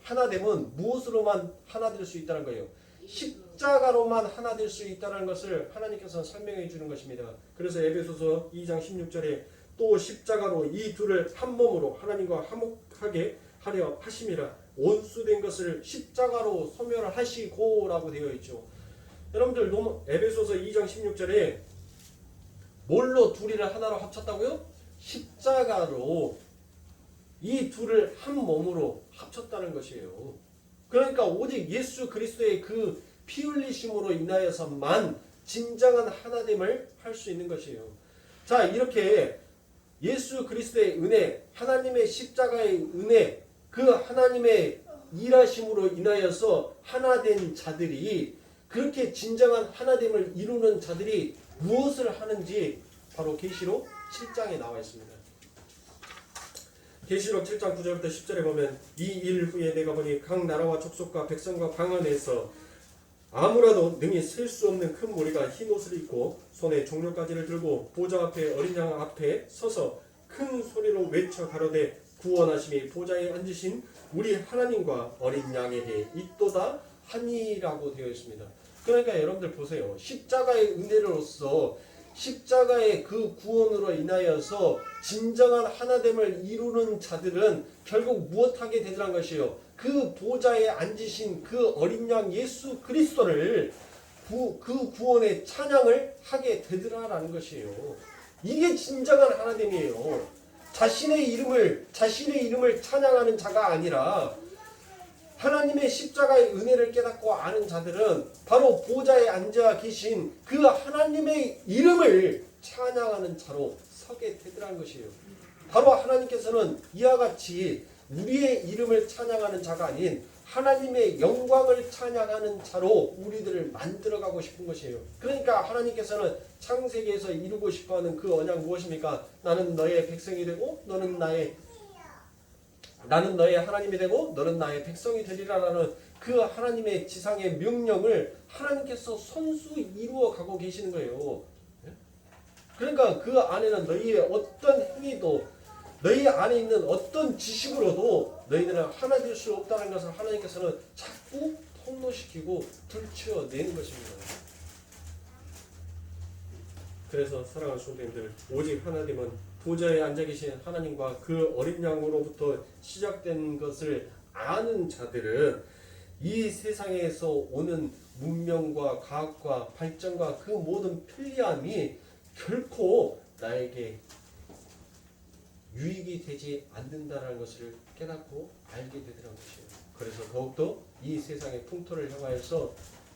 Speaker 1: 하나됨은 무엇으로만 하나 될 수 있다는 거예요. 십자가로만 하나 될 수 있다는 것을 하나님께서 설명해 주는 것입니다. 그래서 에베소서 2장 16절에 또 십자가로 이 둘을 한 몸으로 하나님과 화목하게 하려 하심이라 원수된 것을 십자가로 소멸하시고 라고 되어 있죠. 여러분들 에베소서 2장 16절에 뭘로 둘이를 하나로 합쳤다고요? 십자가로 이 둘을 한 몸으로 합쳤다는 것이에요. 그러니까 오직 예수 그리스도의 그 피 흘리심으로 인하여서만 진정한 하나됨을 할 수 있는 것이에요. 자, 이렇게 예수 그리스도의 은혜, 하나님의 십자가의 은혜, 그 하나님의 일하심으로 인하여서 하나된 자들이, 그렇게 진정한 하나됨을 이루는 자들이 무엇을 하는지 바로 계시록 7장에 나와 있습니다. 계시록 7장 9절부터 10절에 보면 이 일 후에 내가 보니 각 나라와 족속과 백성과 방언에서 아무라도 능히 셀 수 없는 큰 무리가 흰 옷을 입고 손에 종려가지를 들고 보좌 앞에 어린 양 앞에 서서 큰 소리로 외쳐 가로되 구원하심이 보좌에 앉으신 우리 하나님과 어린 양에게 있도다 하니라고 되어 있습니다. 그러니까 여러분들 보세요. 십자가의 은혜로서 십자가의 그 구원으로 인하여서 진정한 하나됨을 이루는 자들은 결국 무엇하게 되더란 것이요. 그 보좌에 앉으신 그 어린 양 예수 그리스도를 그 구원의 찬양을 하게 되더라라는 것이에요. 이게 진정한 하나됨이에요. 자신의 이름을 찬양하는 자가 아니라 하나님의 십자가의 은혜를 깨닫고 아는 자들은 바로 보좌에 앉아 계신 그 하나님의 이름을 찬양하는 자로 서게 되더라는 것이에요. 바로 하나님께서는 이와 같이 우리의 이름을 찬양하는 자가 아닌 하나님의 영광을 찬양하는 자로 우리들을 만들어가고 싶은 것이에요. 그러니까 하나님께서는 창세기에서 이루고 싶어하는 그 언약 무엇입니까? 나는 너의 백성이 되고 나는 너의 하나님이 되고 너는 나의 백성이 되리라라는 그 하나님의 지상의 명령을 하나님께서 손수 이루어 가고 계시는 거예요. 그러니까 그 안에는 너희의 어떤 행위도, 너희 안에 있는 어떤 지식으로도 너희들은 하나 될 수 없다는 것을 하나님께서는 자꾸 폭로시키고 들추어내는 것입니다. 그래서 사랑하는 성도님들, 오직 하나님은 보좌에 앉아 계신 하나님과 그 어린 양으로부터 시작된 것을 아는 자들은 이 세상에서 오는 문명과 과학과 발전과 그 모든 편리함이 결코 나에게 유익이 되지 않는다는 것을 깨닫고 알게 되더라는 것이에요. 그래서 더욱더 이 세상의 풍토를 향하여서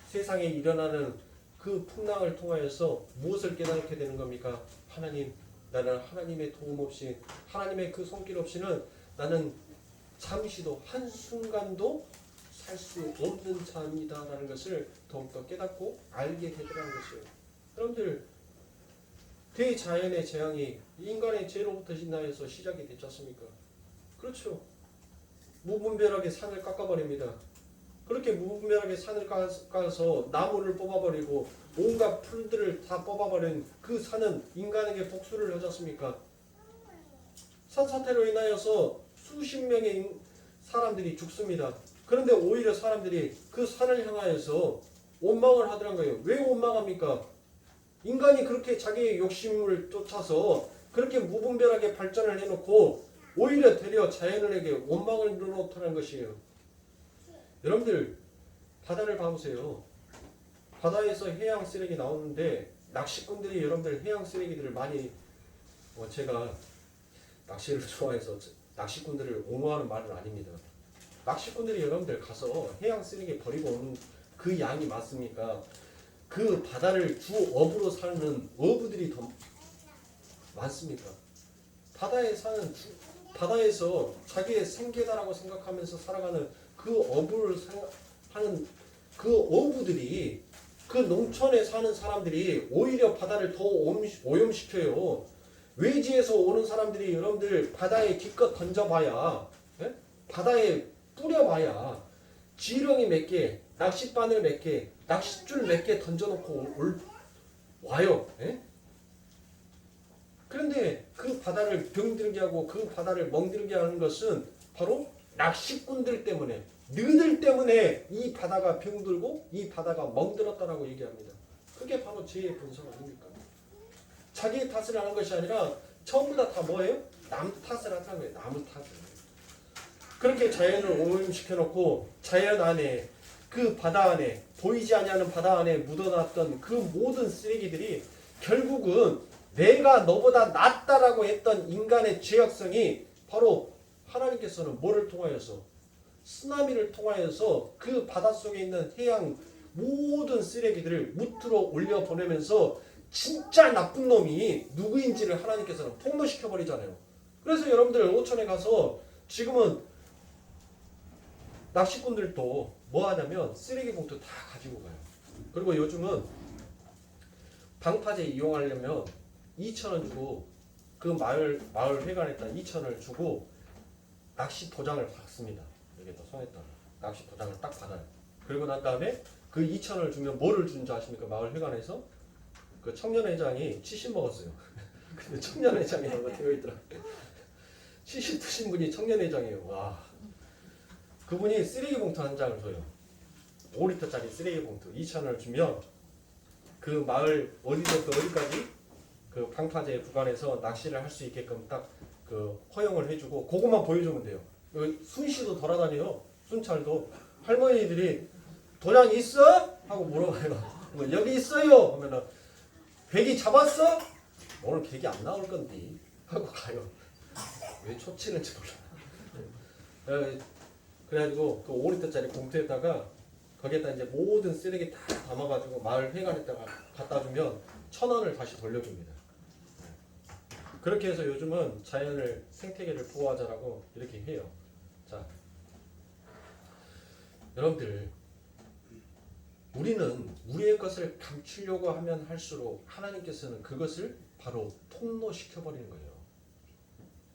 Speaker 1: 세상에 일어나는 그 풍랑을 통하여서 무엇을 깨닫게 되는 겁니까? 하나님, 나는 하나님의 도움 없이, 하나님의 그 손길 없이는 나는 잠시도 한순간도 살 수 없는 자입니다라는 것을 더욱더 깨닫고 알게 되더라는 것이에요. 여러분들, 대자연의 재앙이 인간의 죄로부터 인하여서 시작이 됐지 않습니까? 그렇죠. 무분별하게 산을 깎아버립니다. 그렇게 무분별하게 산을 까서 나무를 뽑아버리고 온갖 풀들을 다 뽑아버린 그 산은 인간에게 복수를 하지 않습니까? 산사태로 인하여서 수십 명의 사람들이 죽습니다. 그런데 오히려 사람들이 그 산을 향하여서 원망을 하더란 거예요. 왜 원망합니까? 인간이 그렇게 자기의 욕심을 쫓아서 그렇게 무분별하게 발전을 해놓고 오히려 되려 자연인에게 원망을 늘어놓다는 것이에요. 여러분들 바다를 봐보세요. 바다에서 해양 쓰레기 나오는데 낚시꾼들이 여러분들 해양 쓰레기들을 많이 제가 낚시를 좋아해서 낚시꾼들을 옹호하는 말은 아닙니다. 낚시꾼들이 여러분들 가서 해양 쓰레기 버리고 오는 그 양이 많습니까? 그 바다를 주 업으로 사는 어부들이 더 많습니까? 바다에서 자기의 생계다라고 생각하면서 살아가는 그 어부를 하는 그 어부들이 그 농촌에 사는 사람들이 오히려 바다를 더 오염시켜요. 외지에서 오는 사람들이 여러분들 바다에 기껏 던져봐야 바다에 뿌려봐야 지렁이 몇 개, 낚싯바늘 몇 개, 낚싯줄 몇 개 던져놓고 와요. 그런데 그 바다를 병들게 하고 그 바다를 멍들게 하는 것은 바로 낚시꾼들 때문에, 너희들 때문에 이 바다가 병들고 이 바다가 멍들었다라고 얘기합니다. 그게 바로 죄의 본성 아닙니까? 자기 탓을 하는 것이 아니라 전부 다 뭐예요? 남 탓을 한다는 거예요. 남 탓을. 그렇게 자연을 오염시켜놓고 자연 안에 그 바다 안에 보이지 아니하는 바다 안에 묻어놨던 그 모든 쓰레기들이 결국은 내가 너보다 낫다라고 했던 인간의 죄악성이 바로 하나님께서는 뭐를 통하여서 쓰나미를 통하여서 그 바닷속에 있는 해양 모든 쓰레기들을 무트로 올려보내면서 진짜 나쁜 놈이 누구인지를 하나님께서는 폭로시켜버리잖아요. 그래서 여러분들 오천에 가서 지금은 낚시꾼들도 뭐 하냐면 쓰레기 봉투 다 가지고 가요. 그리고 요즘은 방파제 이용하려면 2,000원 주고 그 마을 회관에다 2,000원을 주고 낚시 도장을 받습니다. 여기다 손에다가 낚시 도장을 딱 받아요. 그리고 난 다음에 그 2,000원을 주면 뭐를 준 줄 아십니까? 마을 회관에서 그 청년회장이 70 먹었어요. 근데 청년회장이라고 되어 있더라. 70 드신 분이 청년회장이에요. 와, 그분이 쓰레기 봉투 한 장을 줘요. 5리터짜리 쓰레기 봉투 2,000원을 주면 그 마을 어디서부터 어디까지 그 방파제 구간에서 낚시를 할 수 있게끔 딱 그 허용을 해주고 그것만 보여주면 돼요. 순시도 돌아다녀요. 순찰도. 할머니들이 도장 있어? 하고 물어봐요. 뭐 여기 있어요. 하면은 백이 잡았어? 오늘 백이 안 나올 건데 하고 가요. 왜 초치는지 몰라. 그래가지고 그 5리터짜리 봉투에다가 거기에다 이제 모든 쓰레기 다 담아가지고 마을 회관에다가 갖다 주면 1,000원을 다시 돌려줍니다. 그렇게 해서 요즘은 자연을 생태계를 보호하자라고 이렇게 해요. 자, 여러분들 우리는 우리의 것을 감추려고 하면 할수록 하나님께서는 그것을 바로 폭로시켜버리는 거예요.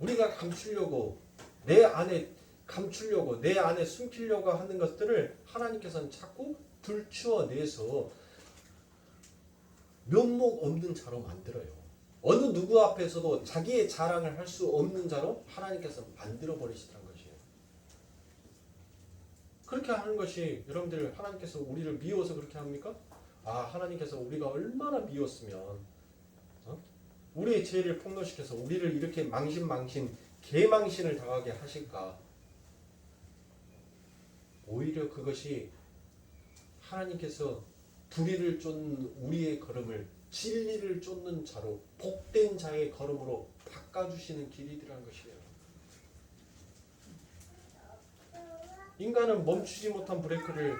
Speaker 1: 우리가 감추려고 내 안에 숨기려고 하는 것들을 하나님께서는 자꾸 들추어내서 면목 없는 자로 만들어요. 어느 누구 앞에서도 자기의 자랑을 할 수 없는 자로 하나님께서 만들어버리시라는 것이에요. 그렇게 하는 것이 여러분들 하나님께서 우리를 미워서 그렇게 합니까? 하나님께서 우리가 얼마나 미웠으면 우리의 죄를 폭로시켜서 우리를 이렇게 망신 개망신을 당하게 하실까? 오히려 그것이 하나님께서 불의를 쫓는 우리의 걸음을 진리를 쫓는 자로 복된 자의 걸음으로 바꿔주시는 길이라는 것이에요. 인간은 멈추지 못한 브레이크를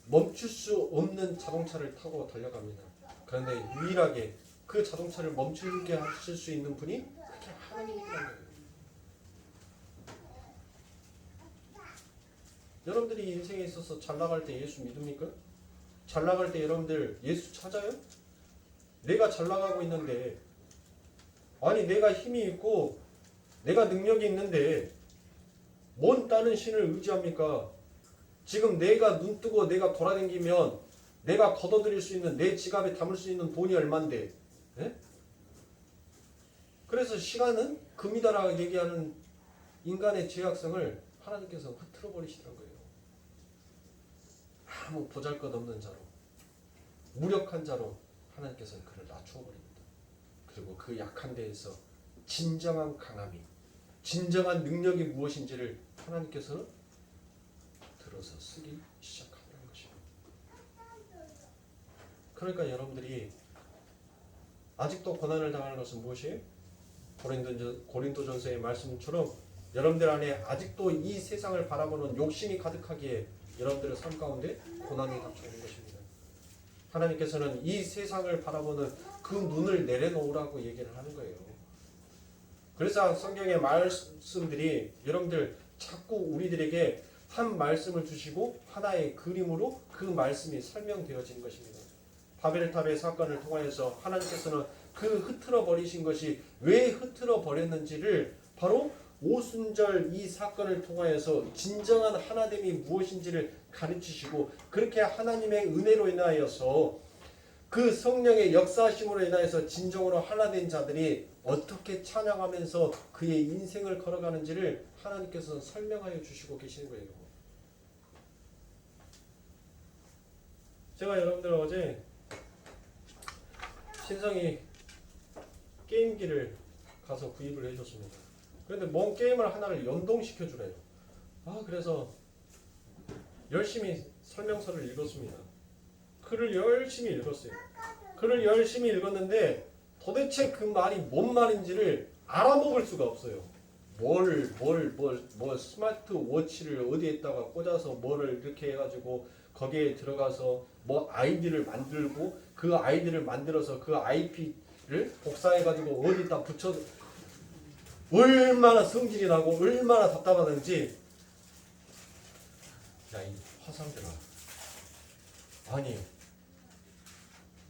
Speaker 1: 멈출 수 없는 자동차를 타고 달려갑니다. 그런데 유일하게 그 자동차를 멈추게 하실 수 있는 분이 그게 하나님이라는 거예요. 여러분들이 인생에 있어서 잘 나갈 때 예수 믿습니까? 잘 나갈 때 여러분들 예수 찾아요? 내가 잘 나가고 있는데 아니 내가 힘이 있고 내가 능력이 있는데 뭔 다른 신을 의지합니까? 지금 내가 눈 뜨고 내가 돌아다니면 내가 걷어들일 수 있는 내 지갑에 담을 수 있는 돈이 얼만데 그래서 시간은 금이다라고 얘기하는 인간의 죄악성을 하나님께서 흐트러 버리시더라고요. 아무 보잘것없는 자로 무력한 자로 하나님께서는 그를 낮추어 버립니다. 그리고 그 약한 데에서 진정한 강함이, 진정한 능력이 무엇인지를 하나님께서는 들어서 쓰기 시작한다는 것입니다. 그러니까 여러분들이 아직도 고난을 당하는 것은 무엇이에요? 고린도전서의 말씀처럼 여러분들 안에 아직도 이 세상을 바라보는 욕심이 가득하기에 여러분들의 삶 가운데 고난이 닥쳐오는 것입니다. 하나님께서는 이 세상을 바라보는 그 눈을 내려놓으라고 얘기를 하는 거예요. 그래서 성경의 말씀들이 여러분들 자꾸 우리들에게 한 말씀을 주시고 하나의 그림으로 그 말씀이 설명되어지는 것입니다. 바벨탑의 사건을 통하여서 하나님께서는 그 흩어져 버리신 것이 왜 흩어져 버렸는지를 바로 오순절 이 사건을 통하여서 진정한 하나됨이 무엇인지를 가르치시고, 그렇게 하나님의 은혜로 인하여서 그 성령의 역사하심으로 인하여서 진정으로 하나된 자들이 어떻게 찬양하면서 그의 인생을 걸어가는지를 하나님께서 설명하여 주시고 계시는 거예요. 제가 여러분들 어제 신성이 게임기를 가서 구입을 해줬습니다. 그런데 뭔 게임을 하나를 연동시켜 주래요. 그래서 열심히 설명서를 읽었습니다. 글을 열심히 읽었어요. 글을 열심히 읽었는데 도대체 그 말이 뭔 말인지를 알아먹을 수가 없어요. 뭘 스마트 워치를 어디에다가 꽂아서 뭐를 이렇게 해가지고 거기에 들어가서 뭐 아이디를 만들고 그 아이디를 만들어서 그 IP를 복사해가지고 어디다 붙여, 얼마나 성질이 나고 얼마나 답답하든지. 야, 이 화상들아, 아니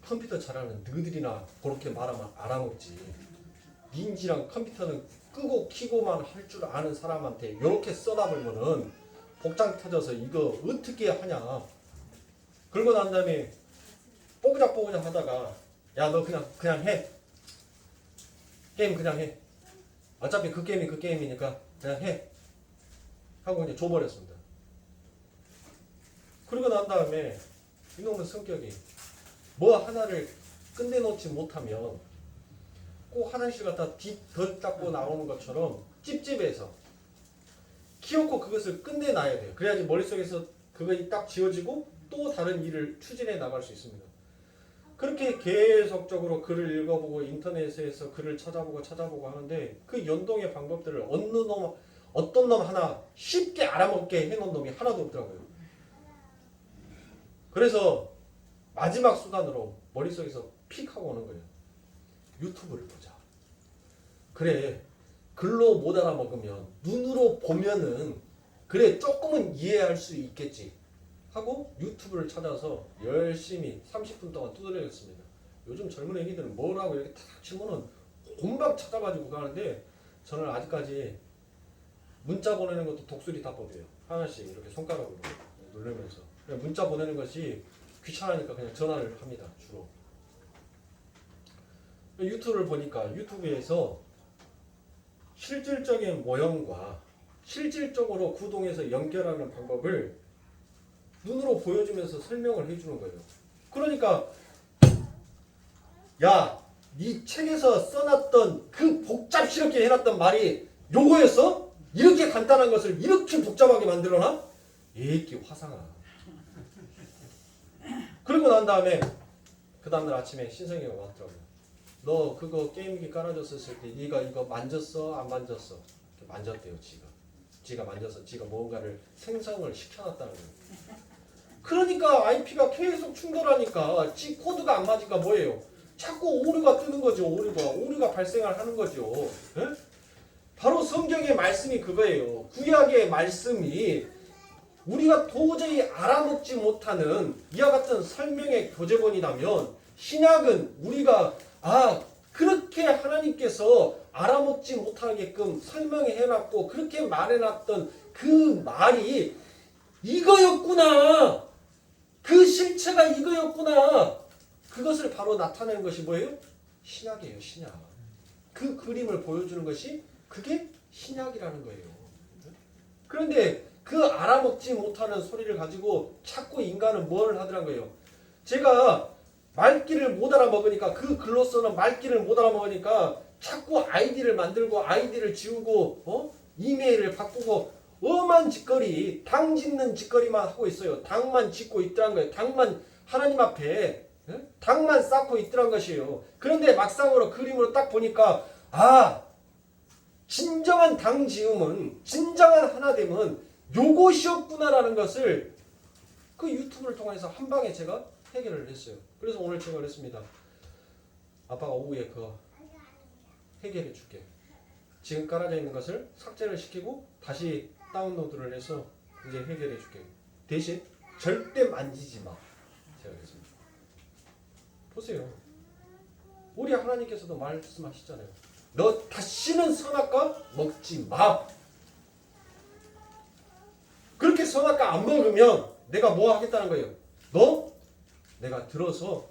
Speaker 1: 컴퓨터 잘하는 너희들이나 그렇게 말하면 알아먹지. 인지랑 컴퓨터는 끄고 키고만 할 줄 아는 사람한테 이렇게 써놔보면은 복장 터져서 이거 어떻게 하냐. 그러고 난 다음에 뽀그작 하다가 야, 너 그냥 해. 게임 그냥 해. 어차피 그 게임이 그 게임이니까 그냥 해. 하고 그냥 줘버렸습니다. 그러고 난 다음에 이놈의 성격이 뭐 하나를 끝내놓지 못하면 꼭 화장실 갔다 덜 닦고 나오는 것처럼 찝찝해서 키워코 그것을 끝내놔야 돼요. 그래야지 머릿속에서 그것이 딱 지워지고 또 다른 일을 추진해 나갈 수 있습니다. 그렇게 계속적으로 글을 읽어보고 인터넷에서 글을 찾아보고 하는데 그 연동의 방법들을 어떤 놈 하나 쉽게 알아먹게 해놓은 놈이 하나도 없더라고요. 그래서 마지막 수단으로 머릿속에서 픽 하고 오는 거예요. 유튜브를 보자. 그래, 글로 못 알아먹으면 눈으로 보면은 그래 조금은 이해할 수 있겠지 하고 유튜브를 찾아서 열심히 30분 동안 두드려졌습니다. 요즘 젊은 애기들은 뭐라고 이렇게 탁 치면은 금방 찾아가지고 가는데 저는 아직까지 문자 보내는 것도 독수리 답법이에요. 하나씩 이렇게 손가락으로 누르면서 그냥 문자 보내는 것이 귀찮으니까 그냥 전화를 합니다. 주로 유튜브를 보니까 유튜브에서 실질적인 모형과 실질적으로 구동해서 연결하는 방법을 눈으로 보여주면서 설명을 해주는 거예요. 그러니까 야, 네 책에서 써놨던 그 복잡스럽게 해놨던 말이 요거였어? 이렇게 간단한 것을 이렇게 복잡하게 만들어놔? 에이끼 화상아. 그러고 난 다음에 그 다음날 아침에 신성이가 왔더라고요. 너 그거 게임기 깔아줬을 때 네가 이거 만졌어? 안 만졌어? 만졌대요. 지가 만져서 지가 뭔가를 생성을 시켜놨다는 거예요. 그러니까 IP가 계속 충돌하니까 지 코드가 안 맞으니까 뭐예요? 자꾸 오류가 뜨는 거죠. 오류가 발생을 하는 거죠. 에? 바로 성경의 말씀이 그거예요. 구약의 말씀이 우리가 도저히 알아먹지 못하는 이와 같은 설명의 교재본이라면 신약은 우리가 그렇게 하나님께서 알아먹지 못하게끔 설명해놨고 그렇게 말해놨던 그 말이 이거였구나. 그 실체가 이거였구나. 그것을 바로 나타내는 것이 뭐예요? 신약이에요. 신약. 그 그림을 보여주는 것이 그게 신약이라는 거예요. 그런데 그 알아먹지 못하는 소리를 가지고 자꾸 인간은 뭘 하더란 거예요. 제가 말귀를 못 알아먹으니까 그 글로서는 말귀를 못 알아먹으니까 자꾸 아이디를 만들고 아이디를 지우고 이메일을 바꾸고 엄한 짓거리, 당 짓는 짓거리만 하고 있어요. 당만 짓고 있더란 거예요. 당만 하나님 앞에 당만 쌓고 있더란 것이에요. 그런데 막상으로 그림으로 딱 보니까 진정한 당 지음은, 진정한 하나됨은 요것이었구나라는 것을 그 유튜브를 통해서 한 방에 제가 해결을 했어요. 그래서 오늘 제가 그랬습니다. 아빠가 오후에 그거 해결해 줄게. 지금 깔아져 있는 것을 삭제를 시키고 다시 다운로드를 해서 이제 해결해 줄게. 대신 절대 만지지 마. 제가 그랬습니다. 보세요. 우리 하나님께서도 말씀하시잖아요. 너 다시는 선악과 먹지 마. 그렇게 선악과 안 먹으면 내가 뭐 하겠다는 거예요? 내가 들어서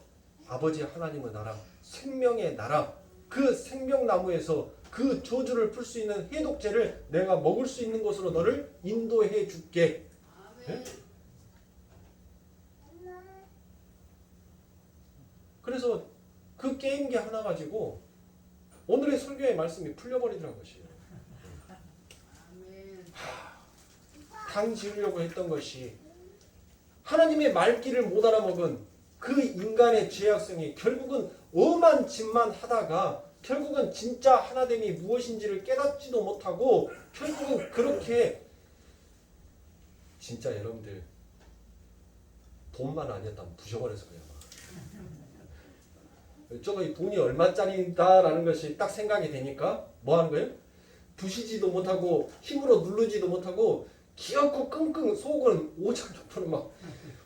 Speaker 1: 아버지 하나님의 나라, 생명의 나라, 그 생명나무에서 그 저주를 풀 수 있는 해독제를 내가 먹을 수 있는 곳으로 너를 인도해 줄게. 네? 그래서 그 게임기 하나 가지고 오늘의 설교의 말씀이 풀려버리더란 것이에요. 당 지으려고 했던 것이 하나님의 말귀를 못 알아먹은 그 인간의 죄악성이 결국은 엄한 짓만 하다가 결국은 진짜 하나됨이 무엇인지를 깨닫지도 못하고 결국은 그렇게 진짜 여러분들 돈만 아니었다면 부셔버려서 그냥 저거 돈이 얼마짜리다라는 것이 딱 생각이 되니까 뭐 하는 거예요? 부시지도 못하고 힘으로 누르지도 못하고 기어코 끙끙 속은 오장 정도로 막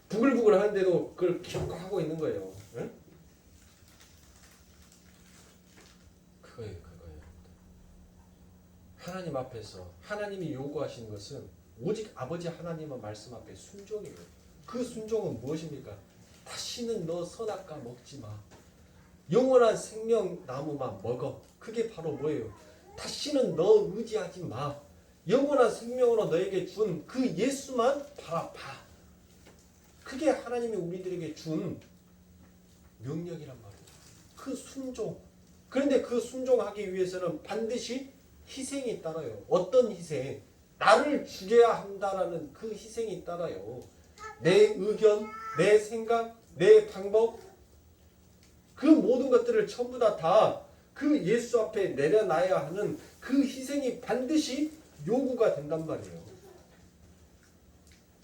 Speaker 1: 부글부글 하는데도 그걸 기어코 하고 있는 거예요. 네? 그거예요. 하나님 앞에서 하나님이 요구하시는 것은 오직 아버지 하나님의 말씀 앞에 순종이에요. 그 순종은 무엇입니까? 다시는 너 선악과 먹지 마. 영원한 생명나무만 먹어. 그게 바로 뭐예요? 다시는 너 의지하지 마. 영원한 생명으로 너에게 준 그 예수만 바라봐. 그게 하나님이 우리들에게 준 명령이란 말이에요. 그 순종. 그런데 그 순종하기 위해서는 반드시 희생이 따라요. 어떤 희생? 나를 죽여야 한다라는 그 희생이 따라요. 내 의견, 내 생각, 내 방법, 그 모든 것들을 전부 다 그 예수 앞에 내려놔야 하는 그 희생이 반드시 요구가 된단 말이에요.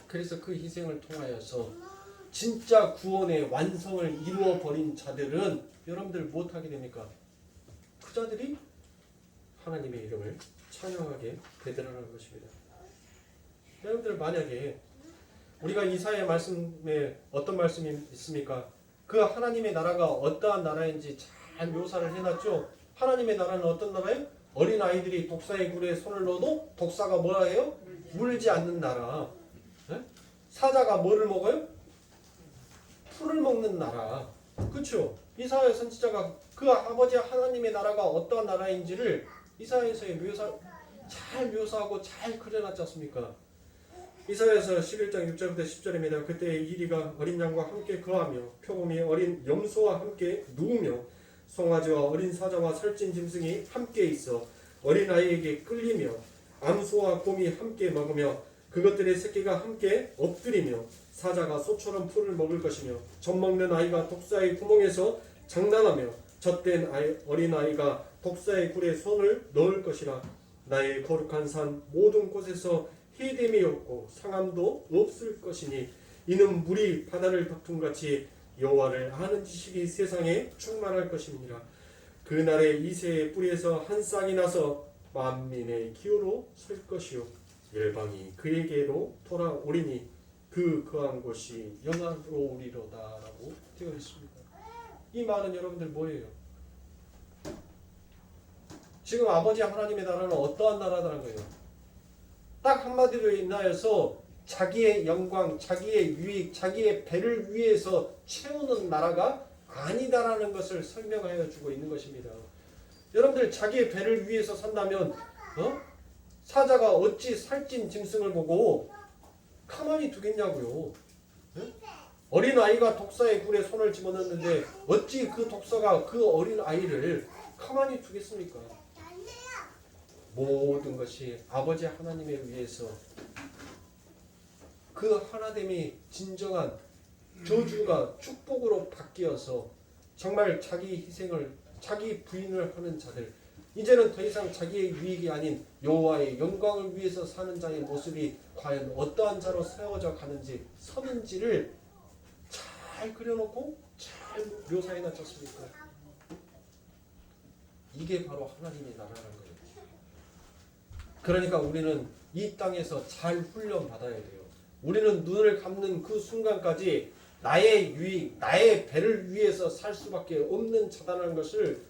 Speaker 1: 그래서 그 희생을 통하여서 진짜 구원의 완성을 이루어버린 자들은 여러분들 못하게 됩니까? 그 자들이 하나님의 이름을 찬양하게 되더라는 것입니다. 여러분들 만약에 우리가 이사야 말씀에 어떤 말씀이 있습니까? 그 하나님의 나라가 어떠한 나라인지 잘 묘사를 해놨죠. 하나님의 나라는 어떤 나라예요? 어린 아이들이 독사의 굴에 손을 넣어도 독사가 뭐라 해요? 물지 않는 나라. 네? 사자가 뭐를 먹어요? 풀을 먹는 나라. 그렇죠? 이사야 선지자가 그 아버지 하나님의 나라가 어떠한 나라인지를 이사야서에 잘 묘사하고 잘 그려놨지 않습니까? 이사야서 11장 6절부터 10절입니다. 그때 이리가 어린 양과 함께 거하며 표범이 어린 염소와 함께 누우며 송아지와 어린 사자와 살찐 짐승이 함께 있어 어린아이에게 끌리며 암소와 곰이 함께 먹으며 그것들의 새끼가 함께 엎드리며 사자가 소처럼 풀을 먹을 것이며 젖먹는 아이가 독사의 구멍에서 장난하며 젖된 어린아이가 독사의 굴에 손을 넣을 것이라. 나의 거룩한 산 모든 곳에서 해됨이 없고 상함도 없을 것이니 이는 물이 바다를 덮음같이 여호와를 아는 지식이 세상에 충만할 것입니다. 그날에 이새의 뿌리에서 한 쌍이 나서 만민의 기호로 설 것이요 열방이 그에게로 돌아오리니 그 거한 곳이 영화로우리로다 라고 되어 있습니다. 이 말은 여러분들 뭐예요? 지금 아버지 하나님의 나라는 어떠한 나라다는 거예요? 딱 한마디로 인하여서 자기의 영광, 자기의 유익, 자기의 배를 위해서 채우는 나라가 아니다라는 것을 설명하여 주고 있는 것입니다. 여러분들 자기의 배를 위해서 산다면 사자가 어찌 살찐 짐승을 보고 가만히 두겠냐고요. 어린 아이가 독사의 굴에 손을 집어넣는데 어찌 그 독사가 그 어린 아이를 가만히 두겠습니까? 모든 것이 아버지 하나님에 의해서 그 하나됨이 진정한 저주가 축복으로 바뀌어서 정말 자기 희생을 자기 부인을 하는 자들, 이제는 더 이상 자기의 유익이 아닌 여호와의 영광을 위해서 사는 자의 모습이 과연 어떠한 자로 세워져 가는지 서는지를 잘 그려놓고 잘 묘사해 놨습니까? 이게 바로 하나님의 나라라는 거예요. 그러니까 우리는 이 땅에서 잘 훈련 받아야 돼요. 우리는 눈을 감는 그 순간까지 나의 유익, 나의 배를 위해서 살 수밖에 없는 자다라는 것을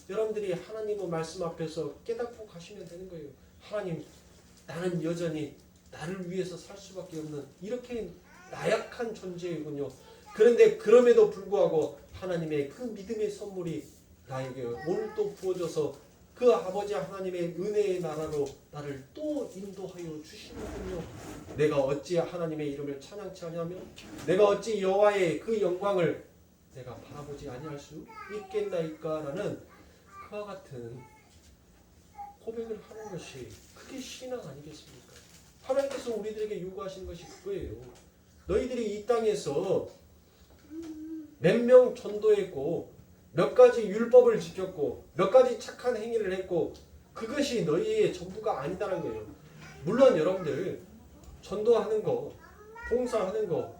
Speaker 1: 여러분들이 하나님의 말씀 앞에서 깨닫고 가시면 되는 거예요. 하나님, 나는 여전히 나를 위해서 살 수밖에 없는 이렇게 나약한 존재이군요. 그런데 그럼에도 불구하고 하나님의 그 믿음의 선물이 나에게 오늘 또 부어져서 그 아버지 하나님의 은혜의 나라로 나를 또 인도하여 주시는군요. 내가 어찌 하나님의 이름을 찬양치 아니하며 내가 어찌 여호와의 그 영광을 내가 바라보지 아니할 수 있겠나이까라는 그와 같은 고백을 하는 것이 그게 신앙 아니겠습니까? 하나님께서 우리들에게 요구하시는 것이 그거예요. 너희들이 이 땅에서 몇 명 전도했고 몇 가지 율법을 지켰고 몇 가지 착한 행위를 했고 그것이 너희의 전부가 아니다라는 거예요. 물론 여러분들 전도하는 거, 봉사하는 거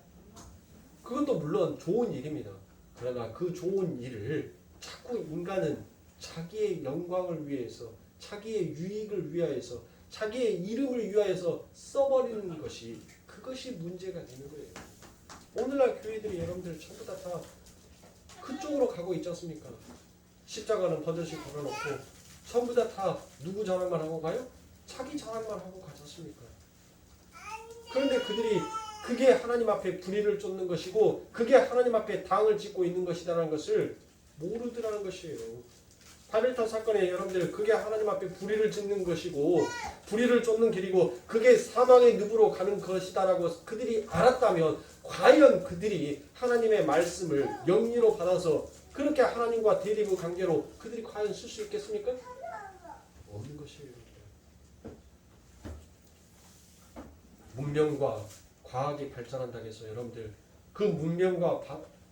Speaker 1: 그것도 물론 좋은 일입니다. 그러나 그 좋은 일을 자꾸 인간은 자기의 영광을 위해서 자기의 유익을 위하여서 자기의 이름을 위하여서 써버리는 것이 그것이 문제가 되는 거예요. 오늘날 교회들이 여러분들 전부 다 그쪽으로 가고 있지 않습니까? 십자가는 버젓이 걸어놓고 전부 다 누구 자랑만 하고 가요? 자기 자랑만 하고 가지 않습니까? 그런데 그들이 그게 하나님 앞에 불의를 쫓는 것이고 그게 하나님 앞에 당을 짓고 있는 것이라는 것을 모르더라는 것이에요. 바벨탑 사건에 여러분들 그게 하나님 앞에 불의를 짓는 것이고 불의를 쫓는 길이고 그게 사망의 늪으로 가는 것이다라고 그들이 알았다면 과연 그들이 하나님의 말씀을 영리로 받아서 그렇게 하나님과 대립의 관계로 그들이 과연 쓸 수 있겠습니까? 없는 것이에요. 문명과 과학이 발전한다고 해서 여러분들 그 문명과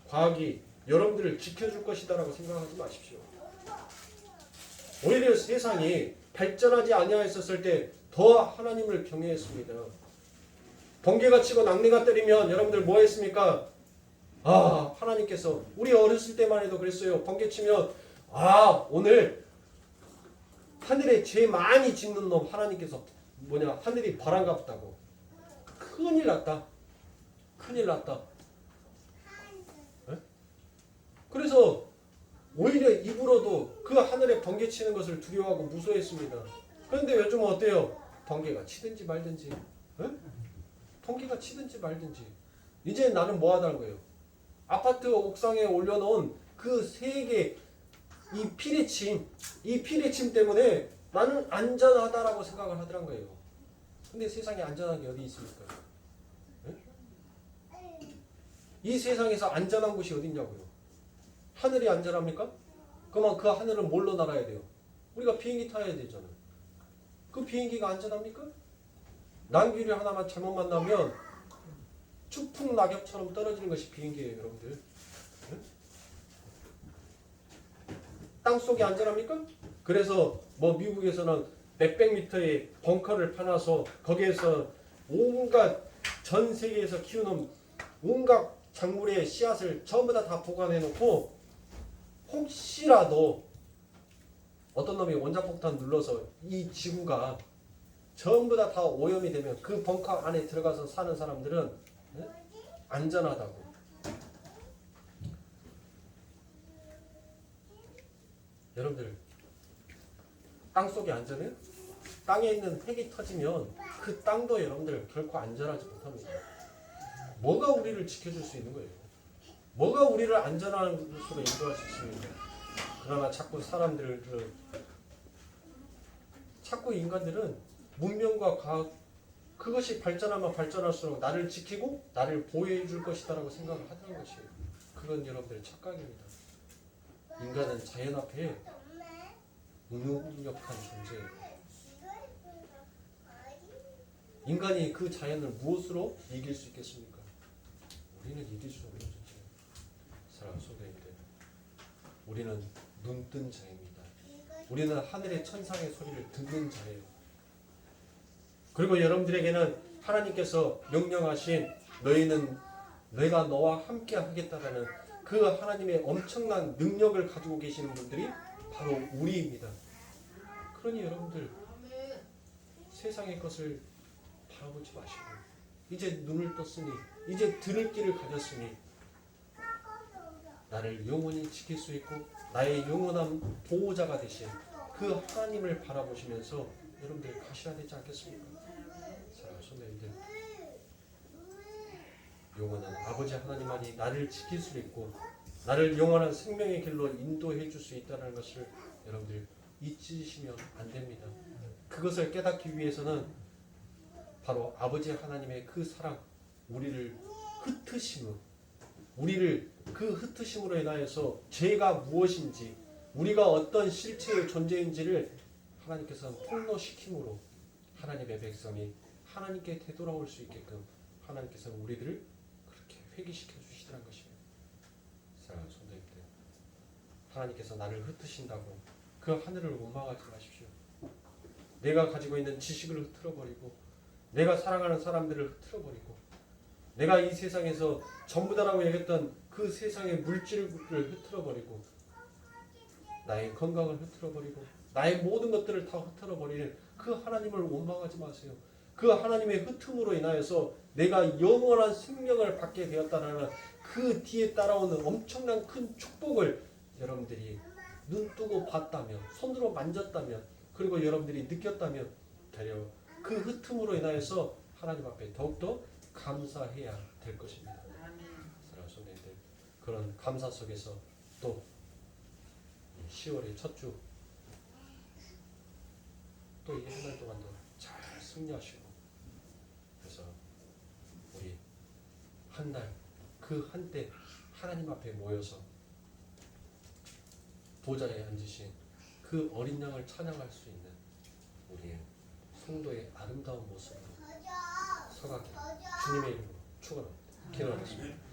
Speaker 1: 과학이 여러분들을 지켜줄 것이다라고 생각하지 마십시오. 오히려 세상이 발전하지 아니하였을 때 더 하나님을 경외했습니다. 번개가 치고 낙뢰가 때리면 여러분들 뭐 했습니까? 아, 하나님께서 우리 어렸을 때만 해도 그랬어요. 번개 치면 오늘 하늘에 죄 많이 짓는 놈 하나님께서 하늘이 바람갑다고 큰일 났다. 큰일 났다. 네? 그래서 오히려 입으로도 그 하늘에 번개 치는 것을 두려워하고 무서워했습니다. 그런데 요즘은 어때요? 번개가 치든지 말든지. 네? 번개가 치든지 말든지. 이제 나는 뭐 하다는 거예요? 아파트 옥상에 올려놓은 그 세 개 이 피레침 때문에 나는 안전하다라고 생각을 하더란 거예요. 근데 세상에 안전한 게 어디 있습니까? 네? 이 세상에서 안전한 곳이 어디냐고요? 하늘이 안전합니까? 그러면 그 하늘은 뭘로 날아야 돼요? 우리가 비행기 타야 되잖아요. 그 비행기가 안전합니까? 난귀류 하나만 잘못 만나면 추풍 낙엽처럼 떨어지는 것이 비행기예요, 여러분들. 네? 땅속이 안전합니까? 그래서 미국에서는 몇백 미터의 벙커를 파놔서 거기에서 온갖 전 세계에서 키우는 온갖 작물의 씨앗을 전부 다 보관해 놓고 혹시라도 어떤 놈이 원자폭탄 눌러서 이 지구가 전부 다 오염이 되면 그 벙커 안에 들어가서 사는 사람들은 안전하다고. 여러분들 땅속이 안전해요? 땅에 있는 핵이 터지면 그 땅도 여러분들 결코 안전하지 못합니다. 뭐가 우리를 지켜줄 수 있는 거예요? 뭐가 우리를 안전한 곳으로 인도할 수 있습니까? 그러나 자꾸 인간들은 문명과 과학 그 그것이 발전하면 발전할수록 나를 지키고 나를 보호해 줄 것이다라고 생각을 하는 것이에요. 그건 여러분들의 착각입니다. 인간은 자연 앞에 무능력한 존재예요. 인간이 그 자연을 무엇으로 이길 수 있겠습니까? 우리는 이길 수 없는 존재예요. 사랑하는 성도님들, 우리는 눈뜬 자입니다. 우리는 하늘의 천상의 소리를 듣는 자예요. 그리고 여러분들에게는 하나님께서 명령하신 너희는 내가 너와 함께 하겠다라는 그 하나님의 엄청난 능력을 가지고 계시는 분들이 바로 우리입니다. 그러니 여러분들 세상의 것을 바라보지 마시고 이제 눈을 떴으니 이제 들을 길을 가졌으니 나를 영원히 지킬 수 있고 나의 영원한 보호자가 되신 그 하나님을 바라보시면서 여러분들 가셔야 되지 않겠습니까? 사랑하는 손님들, 영원한 아버지 하나님만이 나를 지킬 수 있고 나를 영원한 생명의 길로 인도해 줄 수 있다는 것을 여러분들 잊으시면 안 됩니다. 그것을 깨닫기 위해서는 바로 아버지 하나님의 그 사랑, 우리를 흩으심으로, 우리를 그 흩으심으로 인하여서 죄가 무엇인지, 우리가 어떤 실체의 존재인지를 하나님께서는 폭로시킴으로 하나님의 백성이 하나님께 되돌아올 수 있게끔 하나님께서는 우리들을 그렇게 회개시켜 주시더란 것이에요. 사랑하는 성도님들, 하나님께서 나를 흩으신다고 그 하늘을 원망하지 마십시오. 내가 가지고 있는 지식을 흐트러버리고 내가 사랑하는 사람들을 흐트러버리고 내가 이 세상에서 전부다라고 얘기했던 그 세상의 물질을 흐트러버리고 나의 건강을 흐트러버리고 나의 모든 것들을 다 흐트러버리는 그 하나님을 원망하지 마세요. 그 하나님의 흩음으로 인하여서 내가 영원한 생명을 받게 되었다는 그 뒤에 따라오는 엄청난 큰 축복을 여러분들이 눈뜨고 봤다면, 손으로 만졌다면, 그리고 여러분들이 느꼈다면 되려 그 흩음으로 인하여서 하나님 앞에 더욱더 감사해야 될 것입니다. 사랑하는 성도님들, 그런 감사 속에서 또 10월의 첫 주 또 이 한 달 동안도 잘 승리하시고, 그래서 우리 한 달 그 한때 하나님 앞에 모여서 보좌에 앉으신 그 어린 양을 찬양할 수 있는 우리의 성도의 아름다운 모습으로 서가게 주님의 이름으로 축원합니다. 기도하겠습니다.